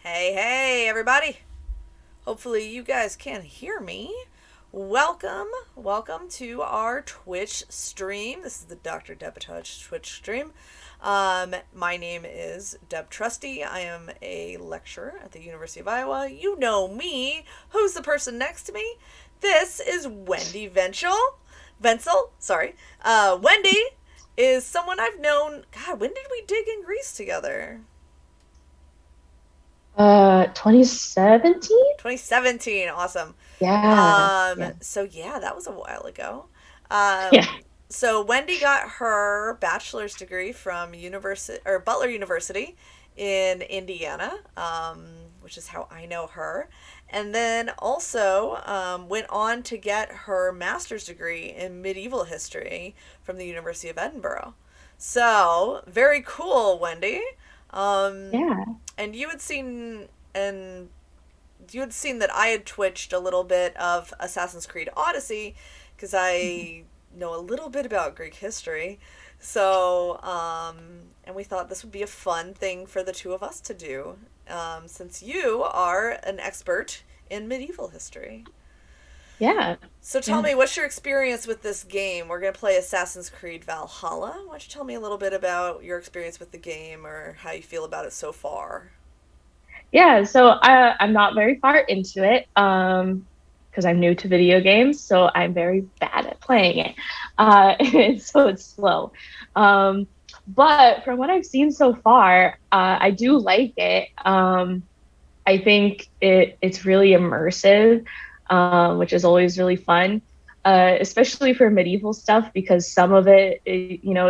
Hey, everybody. Hopefully, you guys can hear me. Welcome to our Twitch stream. This is the Dr. Debitage Twitch stream. My name is Deb Trusty. I am a lecturer at the University of Iowa. You know me. Who's the person next to me? This is Wendy Vencel. Sorry. Wendy is someone I've known. God, when did we dig in Greece together? 2017? 2017. Awesome. Yeah, yeah, So yeah, that was a while ago. Um, yeah. so Wendy got her bachelor's degree from Butler University in Indiana, which is how I know her. And then also went on to get her master's degree in medieval history from the University of Edinburgh. So very cool, Wendy. Um, Yeah. and and you had seen that I had twitched a little bit of Assassin's Creed Odyssey because I know a little bit about Greek history. So, and we thought this would be a fun thing for the two of us to do, since you are an expert in medieval history. Yeah, So tell yeah. me, what's your experience with this game? We're going to play Assassin's Creed Valhalla. Why don't you tell me a little bit about your experience with the game or how you feel about it so far? Yeah, so I'm not very far into it, because I'm new to video games, so I'm very bad at playing it. So it's slow. Um, but from what I've seen so far, I do like it. I think it's really immersive, which is always really fun, especially for medieval stuff because some of it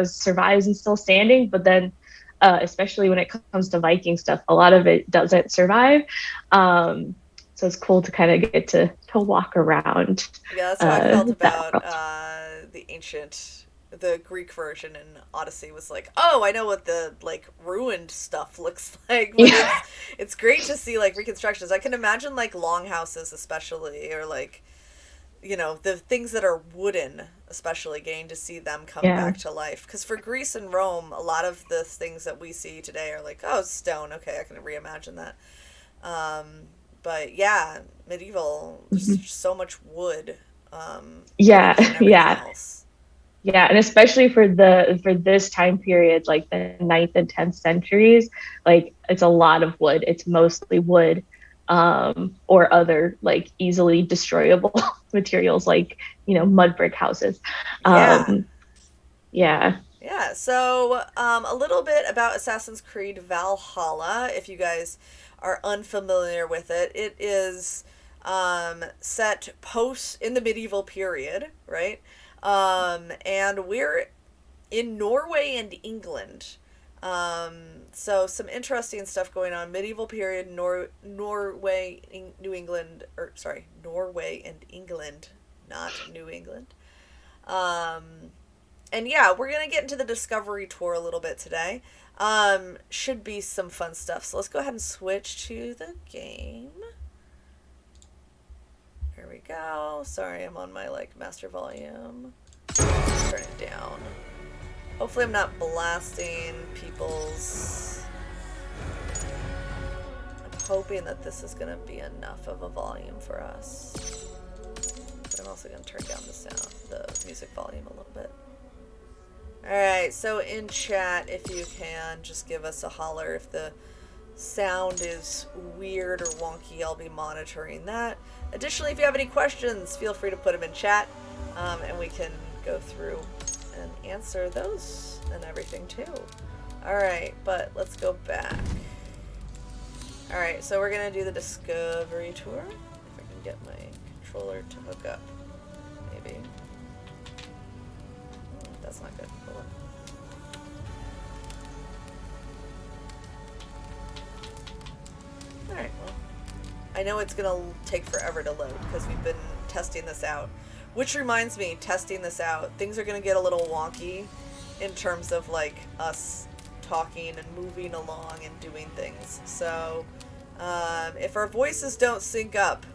survives and still standing, but then especially when it comes to Viking stuff, a lot of it doesn't survive. So it's cool to kind of get to walk around Yeah, that's how I felt that about world. the Greek version in Odyssey was like, oh, I know what the like ruined stuff looks like, but Yeah, it's great to see like reconstructions. I can imagine like longhouses especially, or like the things that are wooden, especially getting to see them come yeah, back to life. Because for Greece and Rome, a lot of the things that we see today are like, oh, stone. Okay, I can reimagine that. Um, but yeah, medieval, mhm. just so much wood, getting Yeah, in and everything yeah. else. Yeah, and especially for this time period, like the ninth and 10th centuries, like it's a lot of wood. It's mostly wood, or other like easily destroyable materials, like mud brick houses. Yeah. Um, yeah, Yeah, so a little bit about Assassin's Creed Valhalla, if you guys are unfamiliar with it. It is set post in the medieval period, right? And we're in Norway and England. So some interesting stuff going on. Medieval period, New England, or sorry, Norway and England, not New England. Um, and yeah, we're gonna get into the discovery tour a little bit today. Should be some fun stuff. So let's go ahead and switch to the game. Here we go. Sorry, I'm on my like master volume. Turn it down. Hopefully, I'm not blasting people's. I'm hoping that this is gonna be enough of a volume for us. But I'm also gonna turn down the music volume a little bit. Alright, so in chat, if you can, just give us a holler if the sound is weird or wonky. I'll be monitoring that. Additionally, if you have any questions, feel free to put them in chat, and we can go through and answer those and everything too. Alright, but let's go back. Alright, so we're going to do the discovery tour. If I can get my controller to hook up. Maybe. That's not good. Hold on. Alright, well, I know it's gonna take forever to load because we've been testing this out. Which reminds me, testing this out, things are gonna get a little wonky in terms of like us talking and moving along and doing things. So, if our voices don't sync up,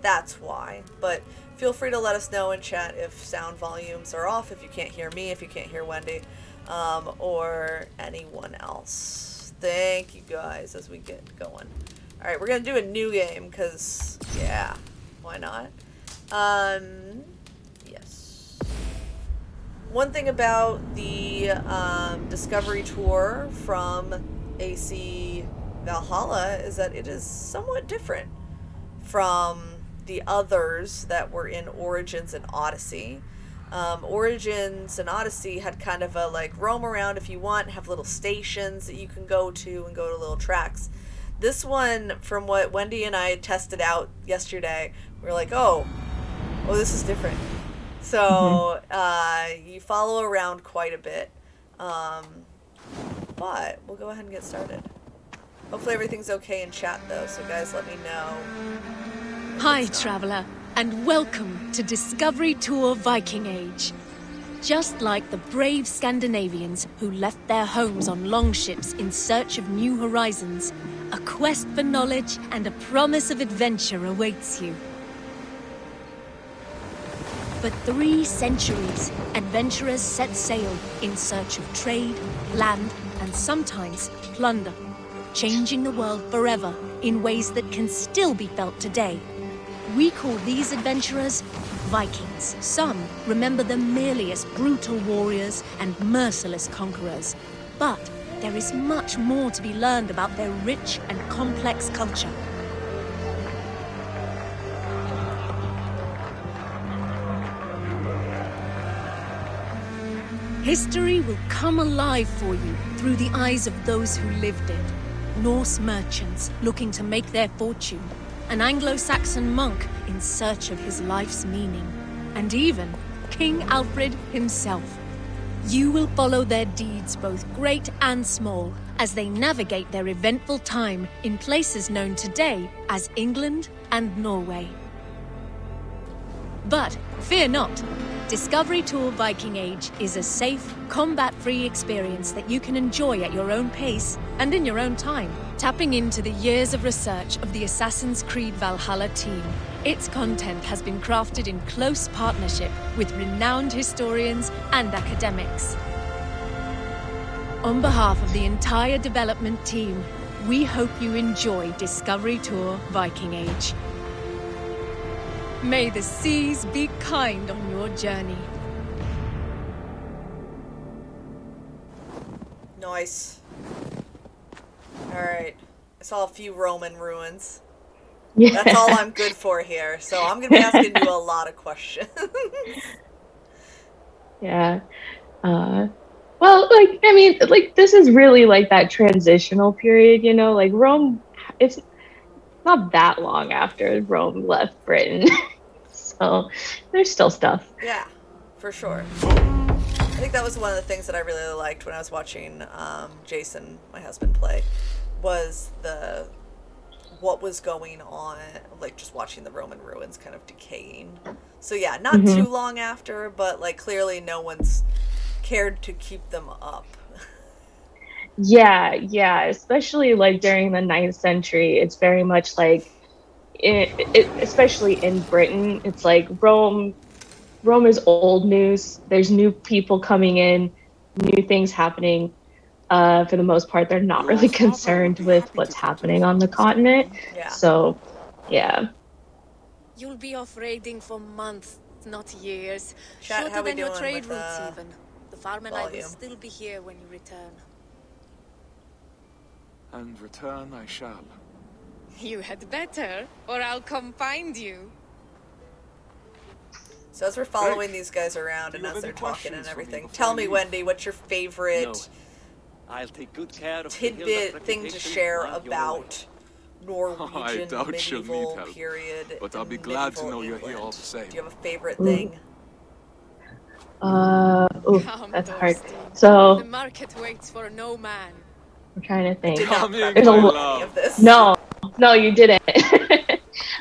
that's why. But feel free to let us know in chat if sound volumes are off, if you can't hear me, if you can't hear Wendy, or anyone else. Thank you guys as we get going. Alright, we're gonna do a new game, because, yeah, why not? Yes. One thing about the Discovery Tour from AC Valhalla is that it is somewhat different from the others that were in Origins and Odyssey. Origins and Odyssey had kind of a like roam around if you want, have little stations that you can go to and go to little tracks. This one, from what Wendy and I tested out yesterday, we were like, oh, this is different. So you follow around quite a bit, but we'll go ahead and get started. Hopefully everything's okay in chat though, so guys let me know. Hi traveller, and welcome to Discovery Tour Viking Age. Just like the brave Scandinavians who left their homes on longships in search of new horizons, a quest for knowledge and a promise of adventure awaits you. For 3 centuries, adventurers set sail in search of trade, land, and sometimes plunder, changing the world forever in ways that can still be felt today. We call these adventurers Vikings. Some remember them merely as brutal warriors and merciless conquerors. But there is much more to be learned about their rich and complex culture. History will come alive for you through the eyes of those who lived it. Norse merchants looking to make their fortune, an Anglo-Saxon monk in search of his life's meaning, and even King Alfred himself. You will follow their deeds, both great and small, as they navigate their eventful time in places known today as England and Norway. But fear not. Discovery Tour Viking Age is a safe, combat-free experience that you can enjoy at your own pace and in your own time, tapping into the years of research of the Assassin's Creed Valhalla team. Its content has been crafted in close partnership with renowned historians and academics. On behalf of the entire development team, we hope you enjoy Discovery Tour Viking Age. May the seas be kind on your journey. Nice. Alright. I saw a few Roman ruins. Yeah. That's all I'm good for here, so I'm going to be asking you a lot of questions. Yeah. Well, like, I mean, like, this is really like that transitional period, you know, like Rome, it's not that long after Rome left Britain. So there's still stuff. Yeah, for sure. I think that was one of the things that I really liked when I was watching Jason, my husband, play, was what was going on, like just watching the Roman ruins kind of decaying. So yeah, not too long after, but like clearly no one's cared to keep them up. Yeah, especially like during the 9th century, it's very much like, especially in Britain, it's like Rome is old news. There's new people coming in, new things happening. For the most part, they're not really concerned with what's happening on the continent. Yeah. So, yeah. You'll be off raiding for months, not years. Chat, Shorter how we than your doing trade with, routes even. The farm and I will volume? still be here when you return. And return I shall. You had better, or I'll come find you. So as we're following these guys around and as they're talking and everything, tell me, Wendy, what's your favorite I'll take good care of tidbit thing to share about Norwegian medieval period? But I'll be glad to know you're here all the same. Do you have a favorite thing? That's hard. So The market waits for no man. I'm trying to think. Did not Coming, prep my for love. any of this. No, you didn't. There's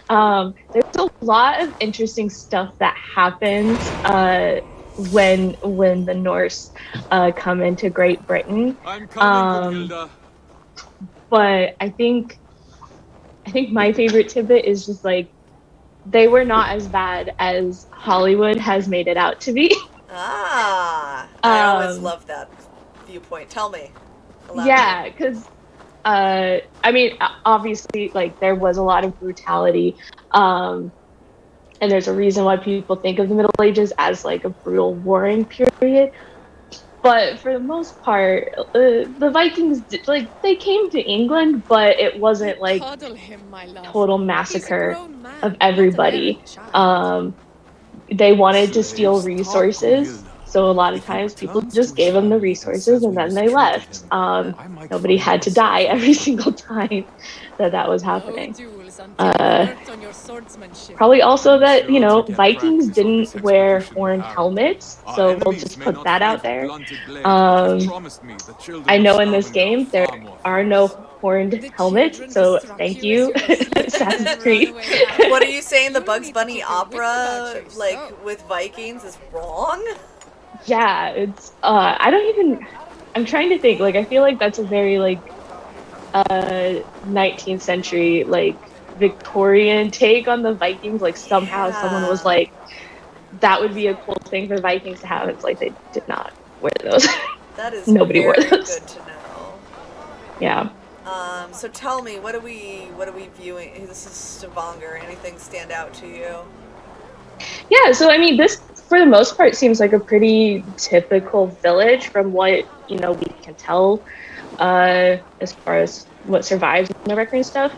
a lot of interesting stuff that happens when the Norse come into Great Britain. I'm coming, Brunhilde. But I think my favorite tidbit is just like they were not as bad as Hollywood has made it out to be. I always love that viewpoint. Tell me. Elaborate. Yeah, because I mean, obviously, like there was a lot of brutality, and there's a reason why people think of the Middle Ages as like a brutal warring period. But for the most part, the Vikings like they came to England, but it You wasn't like coddle him, my love. total He's a massacre grown man, of not a everybody. merry child. They wanted to steal Slaves taught resources, Brunhilde. so a lot of If he times people returns just to his gave them the family and resources says and we then they mistreated left. him, I might Nobody find had to myself die in every single time that was No happening. duels until you're worked on your swordsmanship. Probably also I'm that, sure to get Vikings practice on didn't this wear expedition we horned have. helmets, Our so we'll enemies just may put not that fight out with there. blunted blades, but he's Um, promised me the children I of know in this Scotland are game there far more are fierce. no horned The helmets, children so struck thank you as you, you were sleeping, Assassin's then Creed. ran away laughing. What are you saying? The You'll Bugs need to Bunny keep your wits about opera, you, like so. with Vikings, is wrong? Yeah, it's I don't even I'm trying to think. Like I feel like that's a very like 19th century like Victorian take on the Vikings. Like somehow someone was Yeah, like that would be a cool thing for Vikings to have. It's like they did not wear those. that is Nobody wore very those. good to know. Yeah. So tell me, what are we viewing? This is Stavanger. Anything stand out to you? Yeah, so I mean this for the most part seems like a pretty typical village from what, we can tell as far as what survives in the record and stuff.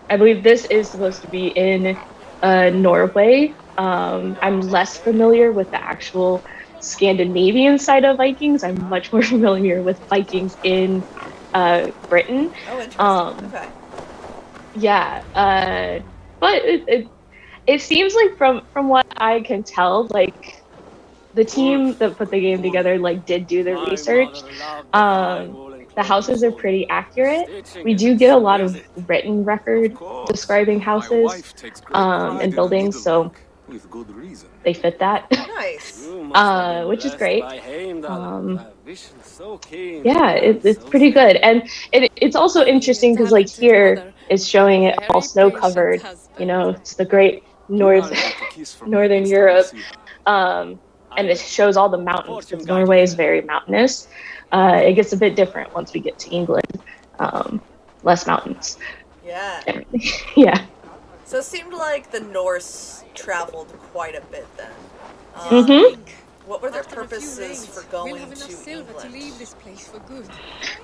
I believe this is supposed to be in Norway. I'm less familiar with the actual Scandinavian side of Vikings. I'm much more familiar with Vikings in Britain. Oh, interesting. Um, Okay. yeah, but it seems like from what I can tell, like the team that put the game together like did do the My research. mother loved the fine Um, woolen the cloth of houses are Scotland. pretty accurate. Stitching We do isn't get a so, lot is of it? written Of record course. describing My houses wife takes great pride and in the buildings, so needlework, with good reason. they fit that, Nice. You must have been which is blessed great. by Heimdall. Um, A vision so keen yeah, and it's so pretty good, fair. and it's also Only a interesting because like talented here mother it's and a showing it all very snow patient covered. husband. It's the great Here north I'll get a kiss from you northern next time I Europe, see her. I and it will. shows all the mountains Fortune because guide you, Norway is fair very lady. mountainous. It gets a bit different once we get to England. Less mountains Yeah. generally. Yeah. So it seemed like the Norse traveled quite a bit then. Just Mm-hmm. Um, think. what were their After a few purposes rains, for we'll going have enough to silver to England? leave this place for good.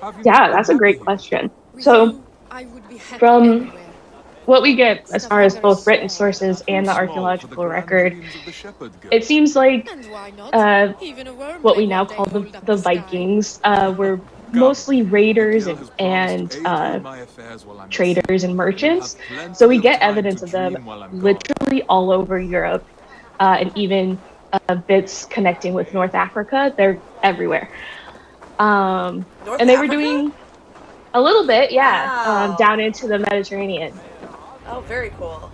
Have you not Yeah, been that's a happy great here? question. With So you, I would be happy from anywhere. what we But get as far as Stavanger is both written small. sources Too and the small for the archaeological grand record, dreams of the shepherd girl. it seems like And why not? uh, Even a worm what may we now one day call hold up the the sky. Vikings were Come, mostly raiders Miguel has promised to and aid you in my affairs while I'm at sea. traders and You'll merchants. have So plenty we of get time to evidence of them dream while I'm gone. literally all over Europe, and even bits connecting with North Africa. They're everywhere. North And they were Africa? doing a little bit, yeah, Wow. down into the Mediterranean. Oh, very cool.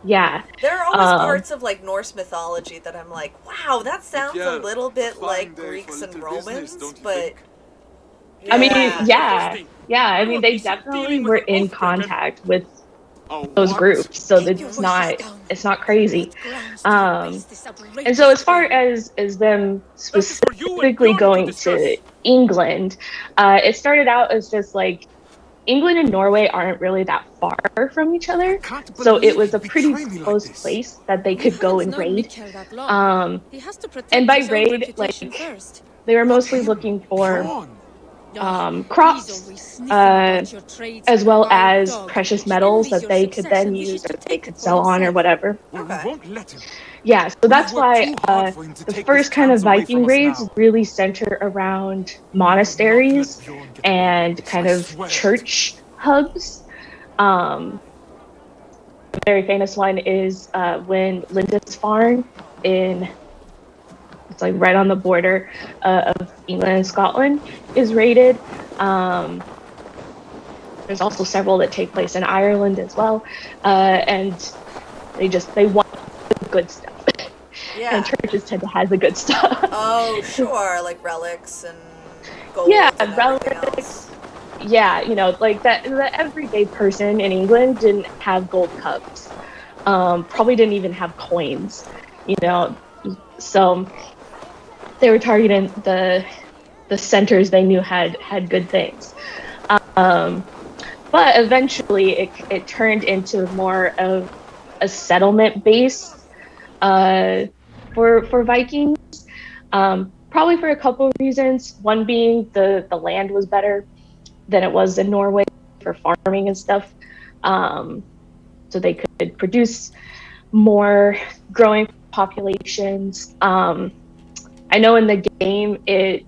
Yeah. There are always Um, parts of like Norse mythology that I'm like, wow, that sounds a Miguel, little a bit fine like day for Greeks and little business, Romans, don't you but think? I mean, yeah. yeah, yeah. I You mean, won't they be seen definitely dealing with were an in oath-breaker. contact with A those what? groups, so Keep your it's voices not down. it's not On crazy. what grounds do you base Um, this and so outrageous as far claim? as them That is for you and specifically Bjorn to going to discuss. England, it started out as just like England and Norway aren't really that far from each I other, can't so it believe was a he'd pretty betray me like close this. place that they We could go haven't and known raid. Mikkel that long. Um, He has to and protect by his own raid, reputation like first. they were Not mostly him, looking for Bjorn. He's crops, always sniffing uh, about your trades as like a well wild as dog. precious He metals envies that your they could success then and use wishes or to they take it could for sell on or himself. whatever. Well, we Okay. won't let him. Yeah, so We have that's worked why too hard for him to the take this first kind of chance away Viking from us raids now. really center around We will not let monasteries Bjorn get away with and this, kind I of swear it. church hubs. Um, a very famous one is when Lindisfarne in it's like right on the border of England and Scotland is raided. Um, there's also several that take place in Ireland as well, and they want the good stuff, and Yeah. churches tend to have the good stuff. Oh, sure, like relics and Yeah, gold and everything else. relics. Yeah, like that. The everyday person in England didn't have gold cups. Probably didn't even have coins. You Yeah. know, so they were targeting the centers they knew had good things. But eventually it turned into more of a settlement base for Vikings. Probably for a couple of reasons. One being the land was better than it was in Norway for farming and stuff. So they could produce more growing populations. I know in the game it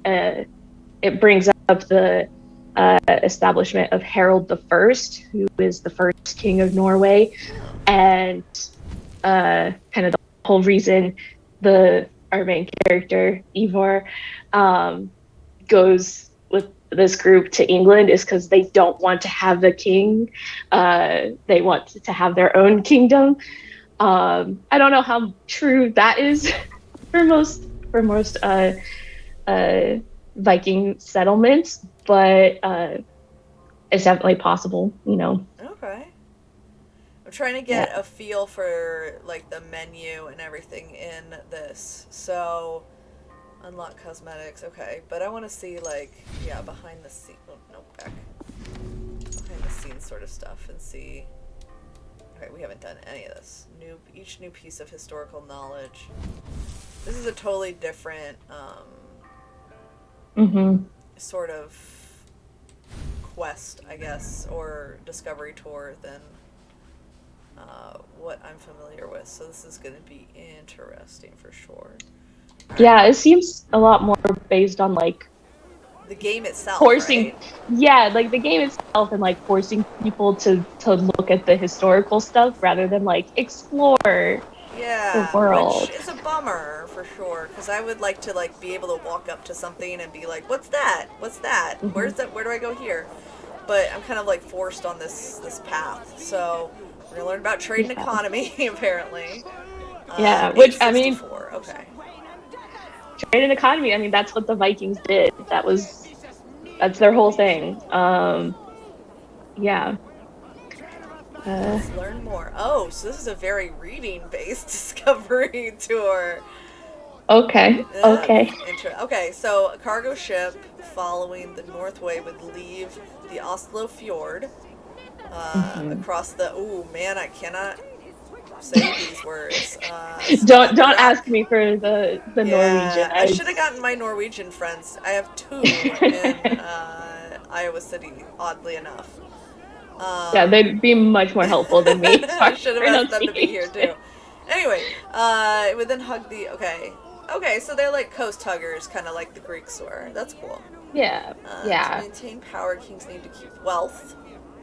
brings up the establishment of Harold the First, who is the first king of Norway, and kind of the whole reason our main character Ivor goes with this group to England is because they don't want to have the king. They want to have their own kingdom. I don't know how true that is for most Viking settlements, but it's definitely possible, you know. Okay. I'm trying to get a feel for like the menu and everything in this. So unlock cosmetics, okay. But I want to see like, yeah, behind the scene. Oh, no, back. Behind the scenes sort of stuff and see. Okay, we haven't done any of this. Each new piece of historical knowledge. This is a totally different sort of quest, I guess, or discovery tour than what I'm familiar with. So this is going to be interesting for sure. Yeah, it seems a lot more based on like the game itself, forcing, right? Yeah, like the game itself and like forcing people to look at the historical stuff rather than like explore the world. Which is a bummer for sure, because I would like to like be able to walk up to something and be like, what's that? Where's that? Where do I go here? But I'm kind of like forced on this path. So we're gonna learn about trade and economy apparently. Which I mean, okay. Trade and economy, I mean, that's what the Vikings did. That's their whole thing. Let's learn more. Oh, so this is a very reading-based discovery tour. Okay. Okay, so a cargo ship following the Northway would leave the Oslo Fjord across the... Oh, man, I cannot say these words. Don't ask me for the Norwegian. I should have gotten my Norwegian friends. I have two in Iowa City, oddly enough. They'd be much more helpful than me. I should have asked them to be here too. Anyway, it would then hug the... Okay, so they're like coast huggers, kind of like the Greeks were. That's cool. Yeah. To maintain power, kings need to keep wealth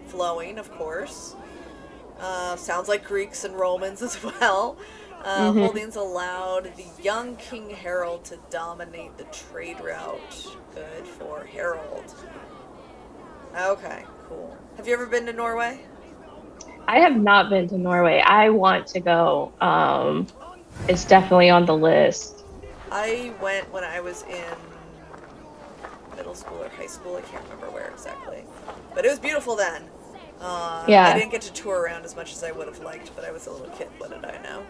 flowing, of course. Sounds like Greeks and Romans as well. Holdings allowed the young King Harold to dominate the trade route. Good for Harold. Okay, cool. Have you ever been to Norway? I have not been to Norway. I want to go. It's definitely on the list. I went when I was in middle school or high school. I can't remember where exactly. But it was beautiful then. I didn't get to tour around as much as I would have liked, but I was a little kid. What did I know?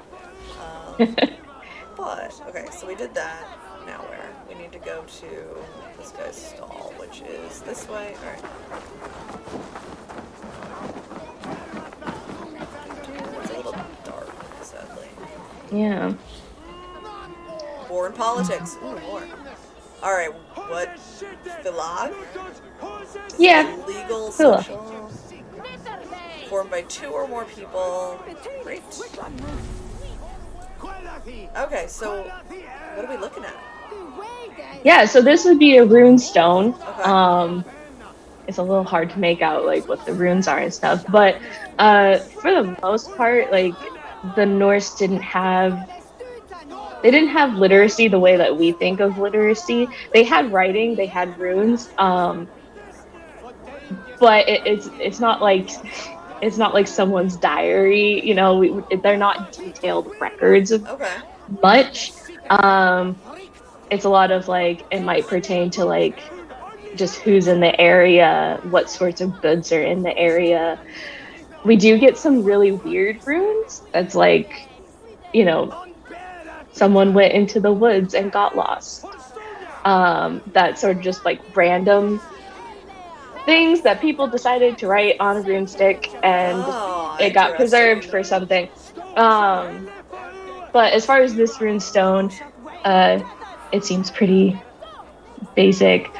But, okay, so we did that. Now where? We need to go to this guy's stall, which is this way. Alright. It's a little dark, sadly. Yeah. War and politics. Ooh, more. Alright, what? Philag? Yeah. Legal, social. Formed by 2 or more people. Great. Okay, so what are we looking at? Yeah, so this would be a rune stone. Okay. It's a little hard to make out like what the runes are and stuff, but for the most part, like the Norse didn't have literacy the way that we think of literacy. They had writing, they had runes, but it's not like someone's diary, you know. They're not detailed records of much. It's a lot of like, it might pertain to like just who's in the area, what sorts of goods are in the area. We do get some really weird runes. That's like, you know, someone went into the woods and got lost. That sort of just like random things that people decided to write on a runestick, and Oh, it got preserved interesting. for something. But as far as this runestone, it seems pretty basic.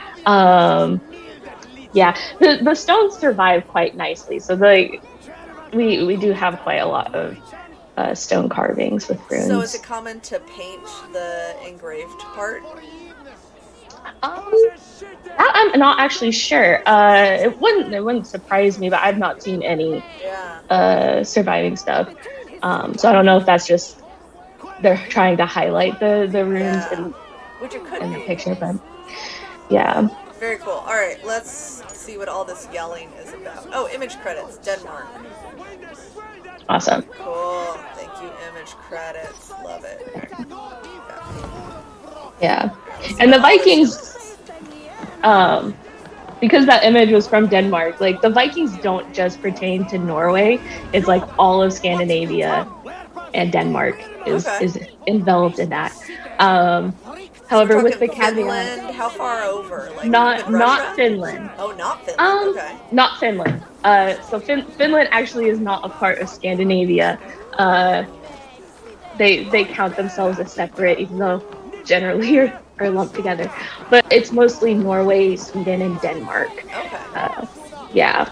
Yeah, the stones survive quite nicely. So we do have quite a lot of stone carvings with So is it runes. common to paint the engraved part? That I'm not actually sure. It wouldn't surprise me, but I've not seen any Yeah. surviving stuff. So I don't know if that's just they're trying to highlight the runes Yeah. Which it could in the be. picture, but yeah. Very cool. All right, let's see what all this yelling is about. Oh, image credits, Denmark. Awesome. Cool. Thank you, image credits. Love it. Yeah. Let's see And what the all this yelling Vikings, is. because that image was from Denmark, like the Vikings don't just pertain to Norway. It's like all of Scandinavia and Denmark is Okay. is enveloped in that. So we're However, with talking the caveat, Finland. How far over? Like even not Russia? Finland. Oh, not Finland. Okay. Not Finland. So Finland actually is not a part of Scandinavia. Uh, they count themselves as separate, even though generally are lumped together. But it's mostly Norway, Sweden, and Denmark. Okay. Yeah.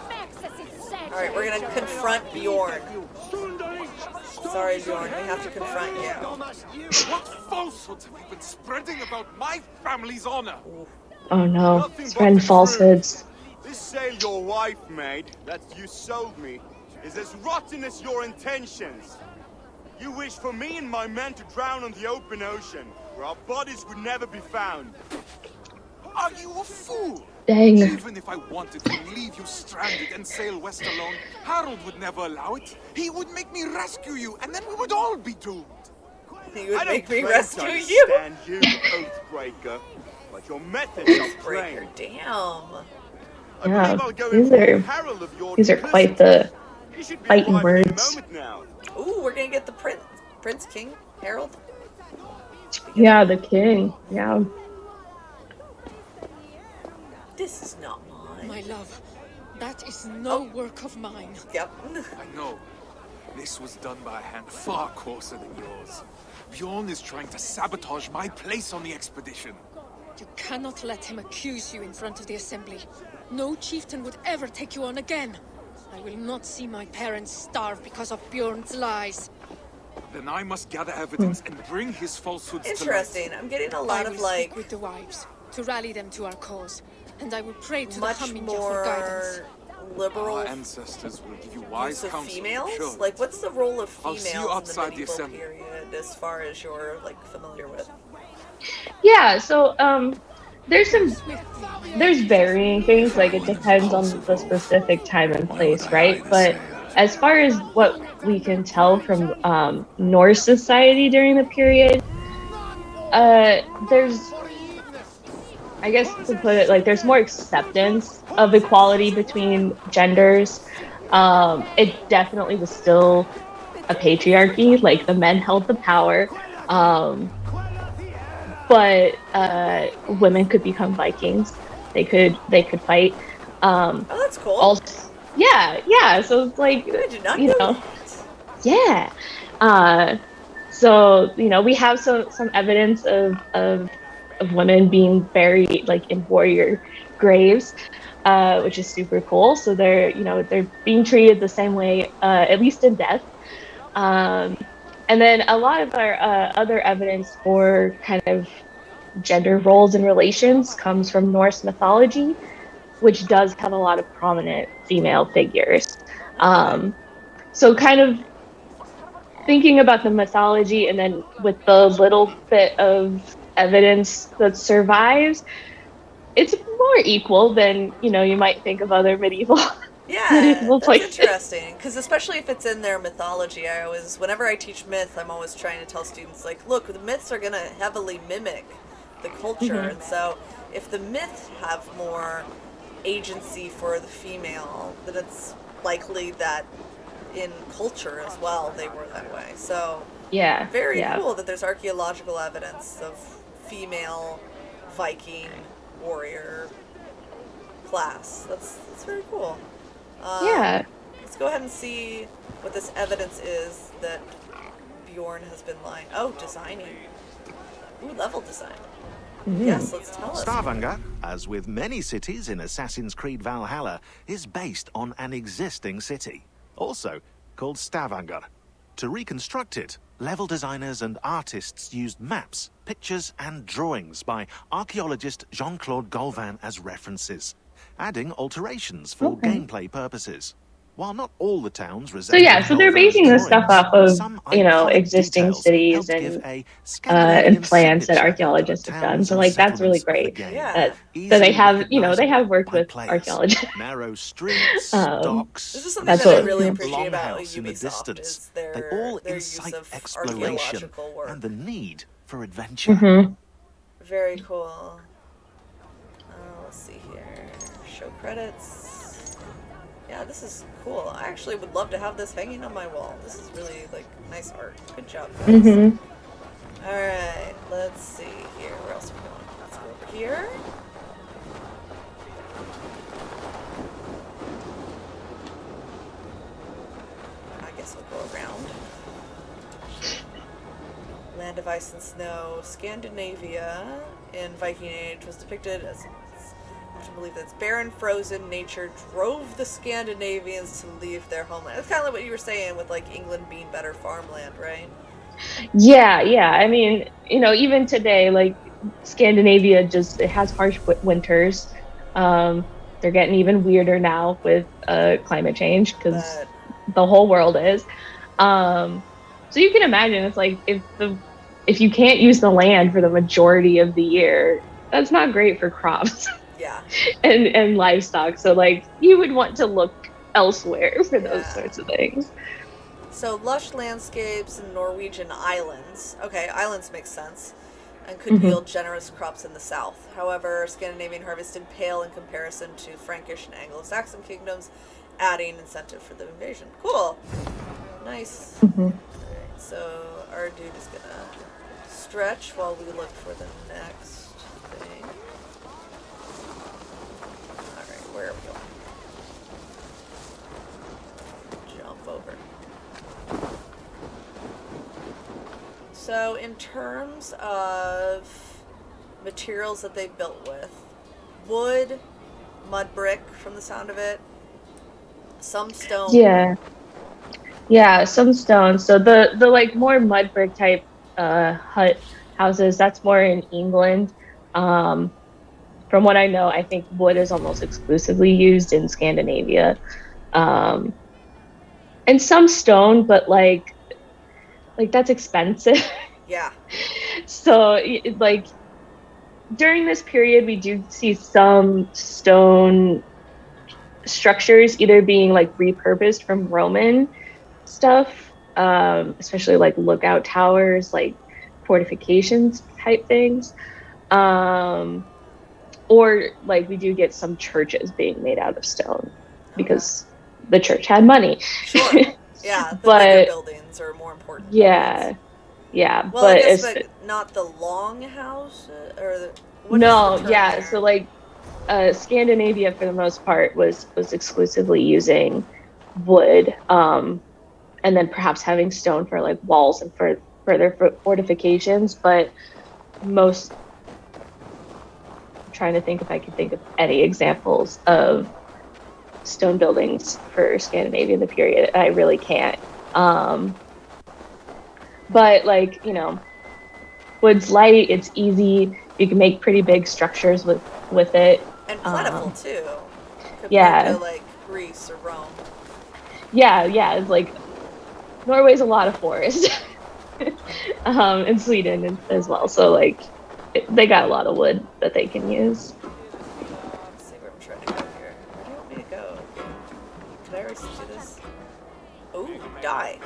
All right, we're gonna confront Bjorn. Sorry, Bjorn, we have to confront you. What falsehoods have you been spreading about my family's honor? Oh no, Nothing but spreading the falsehoods. This sail your wife made, that you sold me, is as rotten as your intentions. You wish for me and my men to drown on the open ocean, where our bodies would never be found. Are you a fool? Dang. Even if I wanted to leave you stranded and sail west alone, Harold would never allow it. He would make me rescue you, and then we would all be doomed. He would I make don't me claim rescue to you. understand you, Oathbreaker, but your methods are Breaker, plain. damn. I Yeah, believe I'll go these inform are Harold of your these are quite duplicity. the He should be fighting arriving any words. moment now. Ooh, we're gonna get the Prince King Harold. Yeah, the king. Yeah. This is not mine. My love, that is no work of mine. Yep. I know. This was done by a hand far coarser than yours. Bjorn is trying to sabotage my place on the expedition. You cannot let him accuse you in front of the assembly. No chieftain would ever take you on again. I will not see my parents starve because of Bjorn's lies. Then I must gather evidence and bring his falsehoods Interesting. I'm getting a lot I of will like speak with the wives to rally them to our cause, and I will pray to the much Hamminja for guidance. more to light. liberal Our ancestors will give you wise use of counsel. females. Sure. Like, what's the role of I'll see you females in the outside the medieval assembly. period, as far as you're like familiar with? Yeah, so there's varying things, like it depends on the specific time and place, right? But as far as what we can tell from Norse society during the period, there's, I guess to put it like, there's more acceptance of equality between genders. It definitely was still a patriarchy, like the men held the power. But women could become Vikings. They could fight. Oh, that's cool. Also, yeah. So it's like, I did not you know know, that. yeah. So we have some evidence of women being buried like in warrior graves, which is super cool. So they're being treated the same way, at least in death. And then a lot of our other evidence for kind of gender roles and relations comes from Norse mythology, which does have a lot of prominent female figures. So kind of thinking about the mythology, and then with the little bit of evidence that survives, it's more equal than you might think of other medieval Yeah, medieval that's places. interesting. Because especially if it's in their mythology, whenever I teach myth, I'm always trying to tell students, like, look, the myths are going to heavily mimic the culture. Mhm. And so if the myths have more agency for the female, then it's likely that in culture as well, they were that way. So Yeah. very yeah. cool that there's archaeological evidence of female Viking warrior class. That's very cool. Yeah. Let's go ahead and see what this evidence is that Bjorn has been lying. Oh, designing. Ooh, level design. Yes, let's tell us. Stavanger, as with many cities in Assassin's Creed Valhalla, is based on an existing city, also called Stavanger. To reconstruct it, level designers and artists used maps, pictures and drawings by archaeologist Jean-Claude Gauvin as references, adding alterations for gameplay purposes. While not all the towns So resemble yeah, so they're basing this stuff off of, some existing iconic cities details helped give a and Scandinavian plans that signature archaeologists to the have done. towns So and like that's really settlements of the great. game. Yeah. So they have, they Easily have worked by with players. archaeologists. Narrow streets, docks, This is something That's that I what- really the appreciate about longhouse in the Ubisoft distance. is their They all use incite of exploration archaeological work. and the need for adventure. Very cool. Let's see here. Show credits. Yeah, this is cool. I actually would love to have this hanging on my wall. This is really, like, nice art. Good job, guys. Alright, let's see here. Where else are we going? Let's go over here. I guess we'll go around. Land of ice and snow. Scandinavia in Viking Age was depicted as, I have to believe that's barren, frozen nature drove the Scandinavians to leave their homeland. That's kind of like what you were saying with, like, England being better farmland, right? Yeah. I mean, even today, like Scandinavia it has harsh winters. They're getting even weirder now with climate change because But the whole world is. So you can imagine it's like if you can't use the land for the majority of the year, that's not great for crops yeah. and livestock. So like you would want to look elsewhere for those Yeah. sorts of things. So, lush landscapes and Norwegian islands. Okay, islands make sense. And could yield generous crops in the south. However, Scandinavian harvested pale in comparison to Frankish and Anglo-Saxon kingdoms, adding incentive for the invasion. Cool. Nice. Alright, so our dude is gonna stretch while we look for the next thing. Alright, where are we going? Jump over. So in terms of materials that they built with, wood, mud brick from the sound of it, some stone. Yeah, some stone. So the like more mud brick type hut houses, that's more in England. From what I know, I think wood is almost exclusively used in Scandinavia. And some stone, but like that's expensive. Yeah. So like during this period, we do see some stone structures either being like repurposed from Roman stuff, especially like lookout towers, like fortifications type things. Or like we do get some churches being made out of stone because the church had money. Sure. Yeah, the But- bigger buildings are more important. buildings. Yeah, Well, but I guess, it's but not the long-house, or the, no, is the term yeah. there? So like, Scandinavia for the most part was exclusively using wood, and then perhaps having stone for like walls and for further fortifications. But most, I'm trying to think if I could think of any examples of stone buildings for Scandinavia in the period. I really can't. But like, wood's light, it's easy. You can make pretty big structures with it. And plentiful, too. Compared yeah. to, like, Greece or Rome. Yeah, it's like, Norway's a lot of forest. And Sweden as well. So like, they got a lot of wood that they can use. Let's see where I'm trying to go here. Where do you want me to go? Can I already do this? Ooh, die.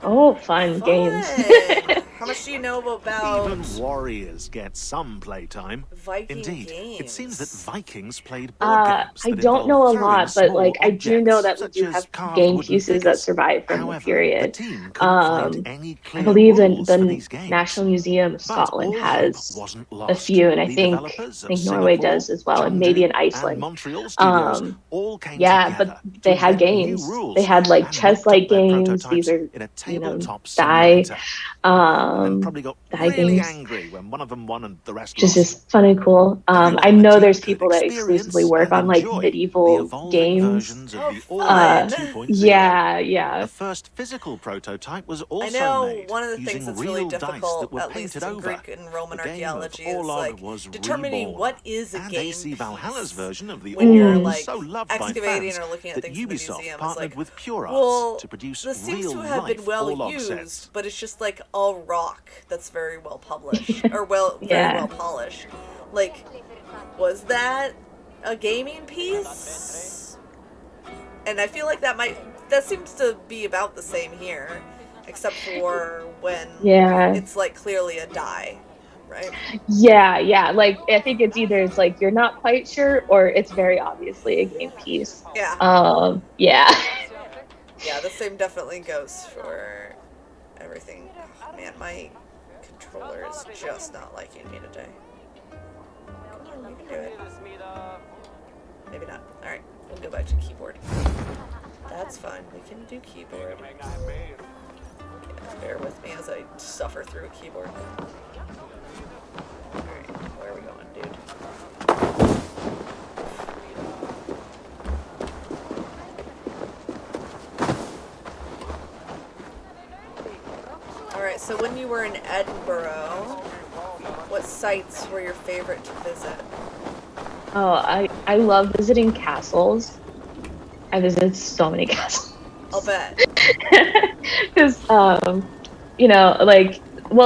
Oh, fun games. How much do you know about Even warriors get some playtime. Viking Indeed, games? it seems that Vikings played board games I that don't involved know a throwing lot, but small like I do know objects, that we such do as have carved game wooden pieces that figures. survive from the However, the period. team couldn't find any I clear believe rules for the these games. National Museum of But Scotland all hope has wasn't a lost. few, and I The think developers of Norway Singapore, does as well, and maybe Chengdu, in Iceland. and Montreal studios all came Yeah, together but they to had invent new games. rules They had like and mocked chess-like up their games. These prototypes are, in a tabletop die, simulator. And probably got die really games. angry when one of them won and the rest Which is lost. just fun and cool. Everyone I on the know team there's could people that exclusively experience work and on like enjoy the medieval evolving games. versions of the fun. Orwell 2.0. Yeah. The first physical prototype was I also know made one of the using things that's real really dice that difficult, were at least painted in over. Greek and Roman The game of archaeology, is Orlog like was determining reborn. what is a And game AC Valhalla's piece version of the when you're Orlog like was so loved by excavating fans or looking at that things in the Ubisoft museum. It's partnered like, with Pure well, Arts to produce this seems to have real-life been well Orlog used, sets. but it's just like all rock that's very well published or very well polished. Like, was that a gaming piece? And I feel like that seems to be about the same here, except for when it's like clearly a die, right? Yeah. Like I think it's like you're not quite sure, or it's very obviously a game piece. Yeah. Yeah. Yeah, the same definitely goes for everything. Oh, man, my controller is just not liking me today. Come on, you can do it. Maybe not. Alright, we'll go back to keyboard. That's fine, we can do keyboard. Okay, bear with me as I suffer through a keyboard. Alright, where are we going, dude? Alright, so when you were in Edinburgh, what sites were your favorite to visit? Oh, I love visiting castles. I visited so many castles. I'll bet. Because,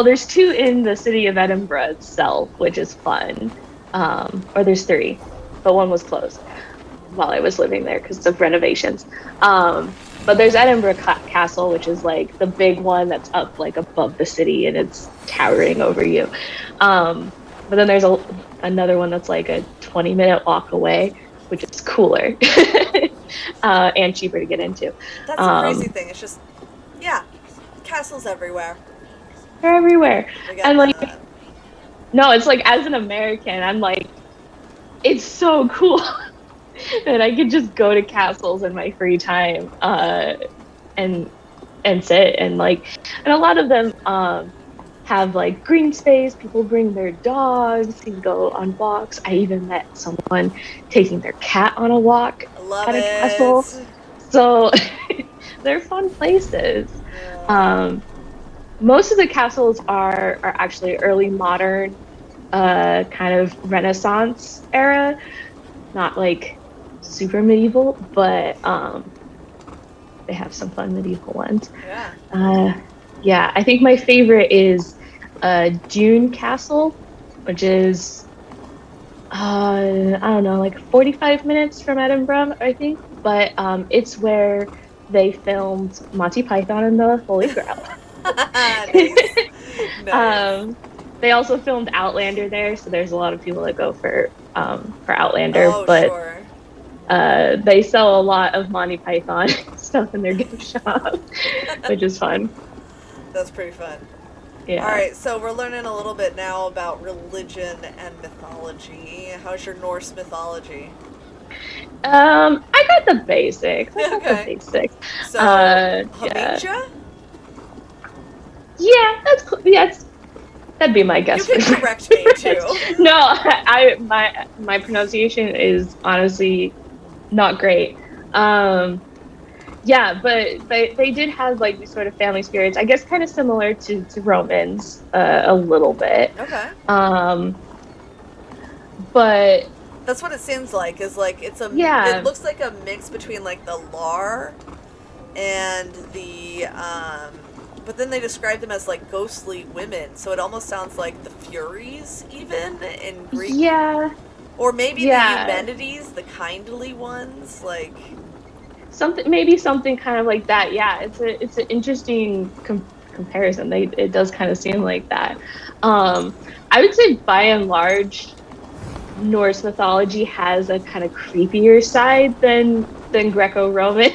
there's 2 in the city of Edinburgh itself, which is fun. Or there's 3, but 1 was closed while I was living there because of renovations. But there's Edinburgh Castle, which is like the big one that's up like above the city and it's towering over you. But then there's another one that's like a 20-minute walk away, which is cooler and cheaper to get into. That's a crazy thing. It's just, castles everywhere. They're everywhere. And like, that. no, it's like as an American, I'm like, it's so cool that I could just go to castles in my free time and sit and a lot of them have like green space. People bring their dogs and go on walks. I even met someone taking their cat on a walk at a castle. So they're fun places. Yeah. Most of the castles are actually early modern, kind of Renaissance era, not like super medieval, but they have some fun medieval ones. Yeah. I think my favorite is Dune Castle, which is I don't know, like 45 minutes from Edinburgh, I think. But it's where they filmed Monty Python and the Holy Grail. Nice. They also filmed Outlander there, so there's a lot of people that go for Outlander. Sure. They sell a lot of Monty Python stuff in their gift shop, which is fun. That's pretty fun. Yeah. All right, so we're learning a little bit now about religion and mythology. How's your Norse mythology? I got the basics. So, Hamicha? Yeah, that'd be my guess. You can correct me too. No, my pronunciation is honestly not great. But they did have like these sort of family spirits, I guess, kind of similar to Romans a little bit. Okay. But that's what it seems like. Is like it looks like a mix between like the Lar and the but then they describe them as like ghostly women, so it almost sounds like the Furies even in Greek. Yeah. Or maybe the Eumenides, the kindly ones, like something kind of like that. Yeah, it's an interesting comparison. It does kind of seem like that. I would say by and large, Norse mythology has a kind of creepier side than Greco-Roman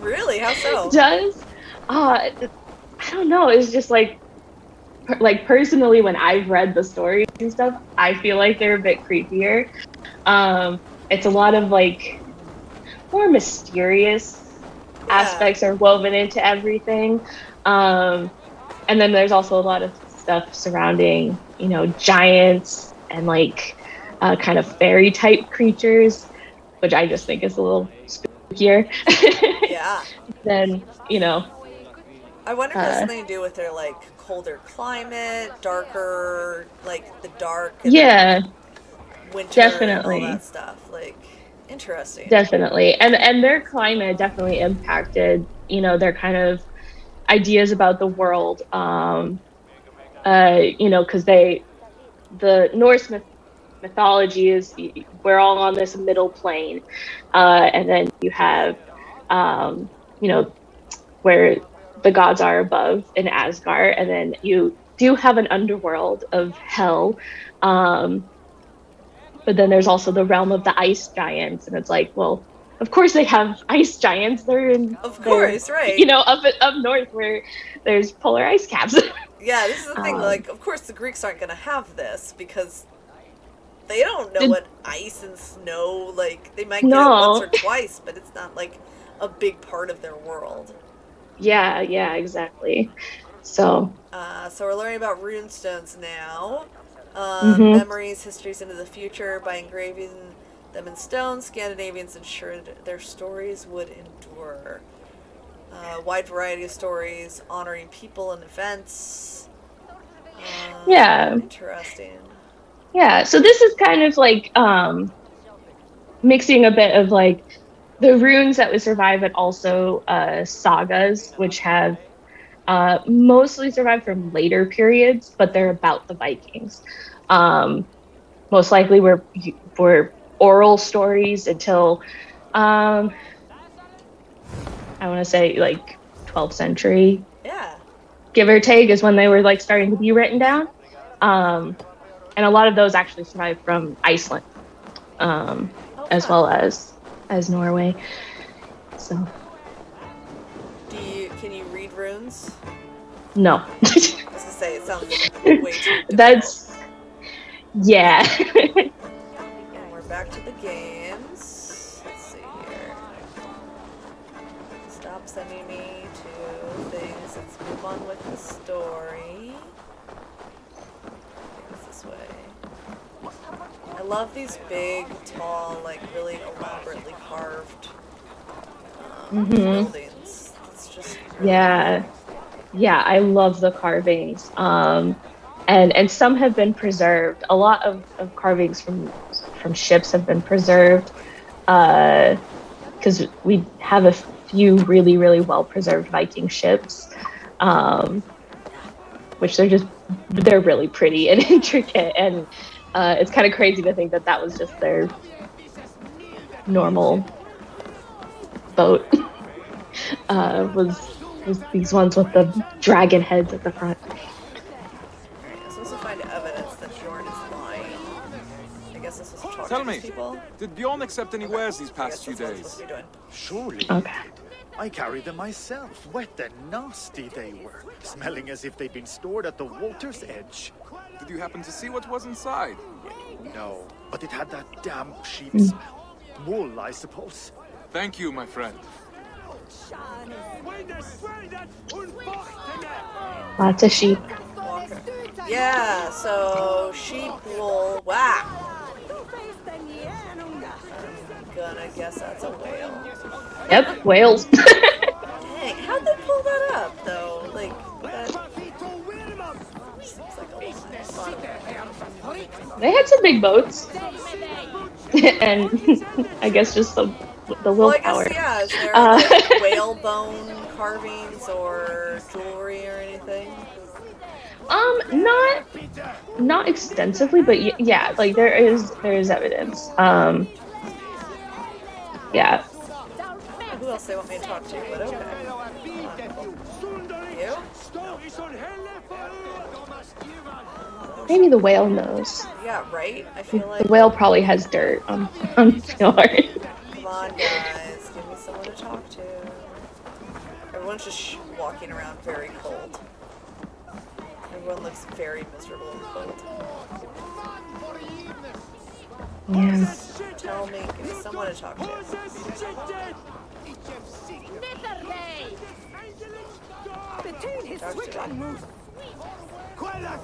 Really? How so? does. I don't know. It's just like personally, when I've read the stories and stuff, I feel like they're a bit creepier. It's a lot of like more mysterious aspects are woven into everything. And then there's also a lot of stuff surrounding, giants and like kind of fairy type creatures, which I just think is a little spookier. Yeah. Then, I wonder if it has something to do with their like colder climate, darker, like the dark. And yeah, winter definitely. And all that stuff. Like, interesting. Definitely. And their climate definitely impacted, their kind of ideas about the world. Because the Norse mythology is we're all on this middle plane. And then you have, where the gods are above in Asgard. And then you do have an underworld of hell. But then there's also the realm of the ice giants, and it's like, well, of course they have ice giants. They're in, of course, right? Up north where there's polar ice caps. Yeah, this is the thing. Like, of course, the Greeks aren't going to have this because they don't know what ice and snow. Like, they might get it once or twice, but it's not like a big part of their world. Yeah, exactly. So we're learning about runestones now. Memories, histories into the future. By engraving them in stone, Scandinavians ensured their stories would endure. Wide variety of stories honoring people and events. Interesting. Yeah, so this is kind of like mixing a bit of like the runes that would survive, and also sagas, which have mostly survived from later periods, but they're about the Vikings. Most likely were oral stories until I want to say like 12th century. Yeah. Give or take is when they were like starting to be written down. And a lot of those actually survived from Iceland, as well as Norway. So. Can you read runes? No. I was gonna say, it sounds way too difficult. That's, yeah. And we're back to the games. Let's see here. Stop sending me to things. Let's move on with the story. It's this way. I love these big, tall, like really elaborately carved buildings. It's just really cool. Yeah, I love the carvings. And some have been preserved. A lot of carvings from ships have been preserved, because we have a few really, really well preserved Viking ships, which they're really pretty and intricate, and it's kind of crazy to think that was just their normal boat. Was these ones with the dragon heads at the front. I'm supposed to find evidence that Bjorn is lying. I guess this was talking Tell to me, these people. did Bjorn accept any wares these past few That's what I'm supposed days? to be doing. Surely Okay. he did. I carried them myself. Wet and nasty they were, smelling as if they'd been stored at the water's edge. Did you happen to see what was inside? No, but it had that damp sheep smell. Wool, I suppose. Thank you, my friend. Lots of sheep. Yeah, so sheep wool. Wow. I'm gonna guess that's a whale. Yep, whales. Dang, how'd they pull that up, though? Like, that seems like a lot. They had some big boats. And I guess just the willpower. Well, I guess, yeah. Is there like whalebone carvings or jewelry or anything? Not extensively, but yeah, like there is evidence. Yeah. know who else they want me to talk to, but okay. You? Maybe the whale knows. Yeah, right? I feel like... The whale probably has dirt on fjord. Come on, guys. Give me someone to talk to. Everyone's just walking around very cold. Everyone looks very miserable and cold. Yeah. Tell me, give me someone to talk to. Talk to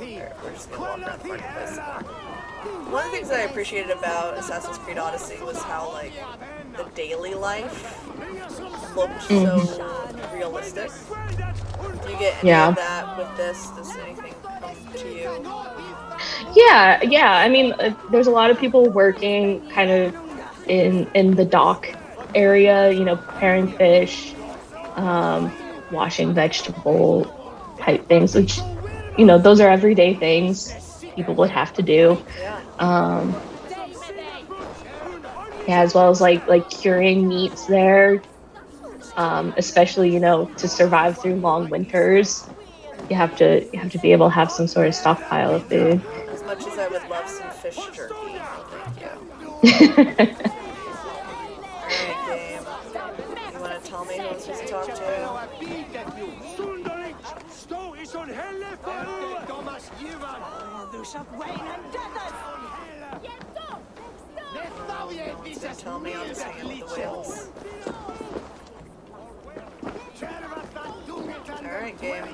me. We're just gonna walk around the marketplace. One of the things that I appreciated about Assassin's Creed Odyssey was how, like, the daily life looked so realistic. Do you get any of that with this? Does anything come to you? Yeah. I mean, there's a lot of people working kind of in the dock area, you know, preparing fish, washing vegetable type things, which, you know, those are everyday things people would have to do. As well as like curing meats there, especially, you know, to survive through long winters. You have to be able to have some sort of stockpile of food. As much as I would love some fish jerky, no thank you. Alright, game. You want to tell me who I'm supposed to talk to? So tell me, I'll just hang out with the whales. Alright, game.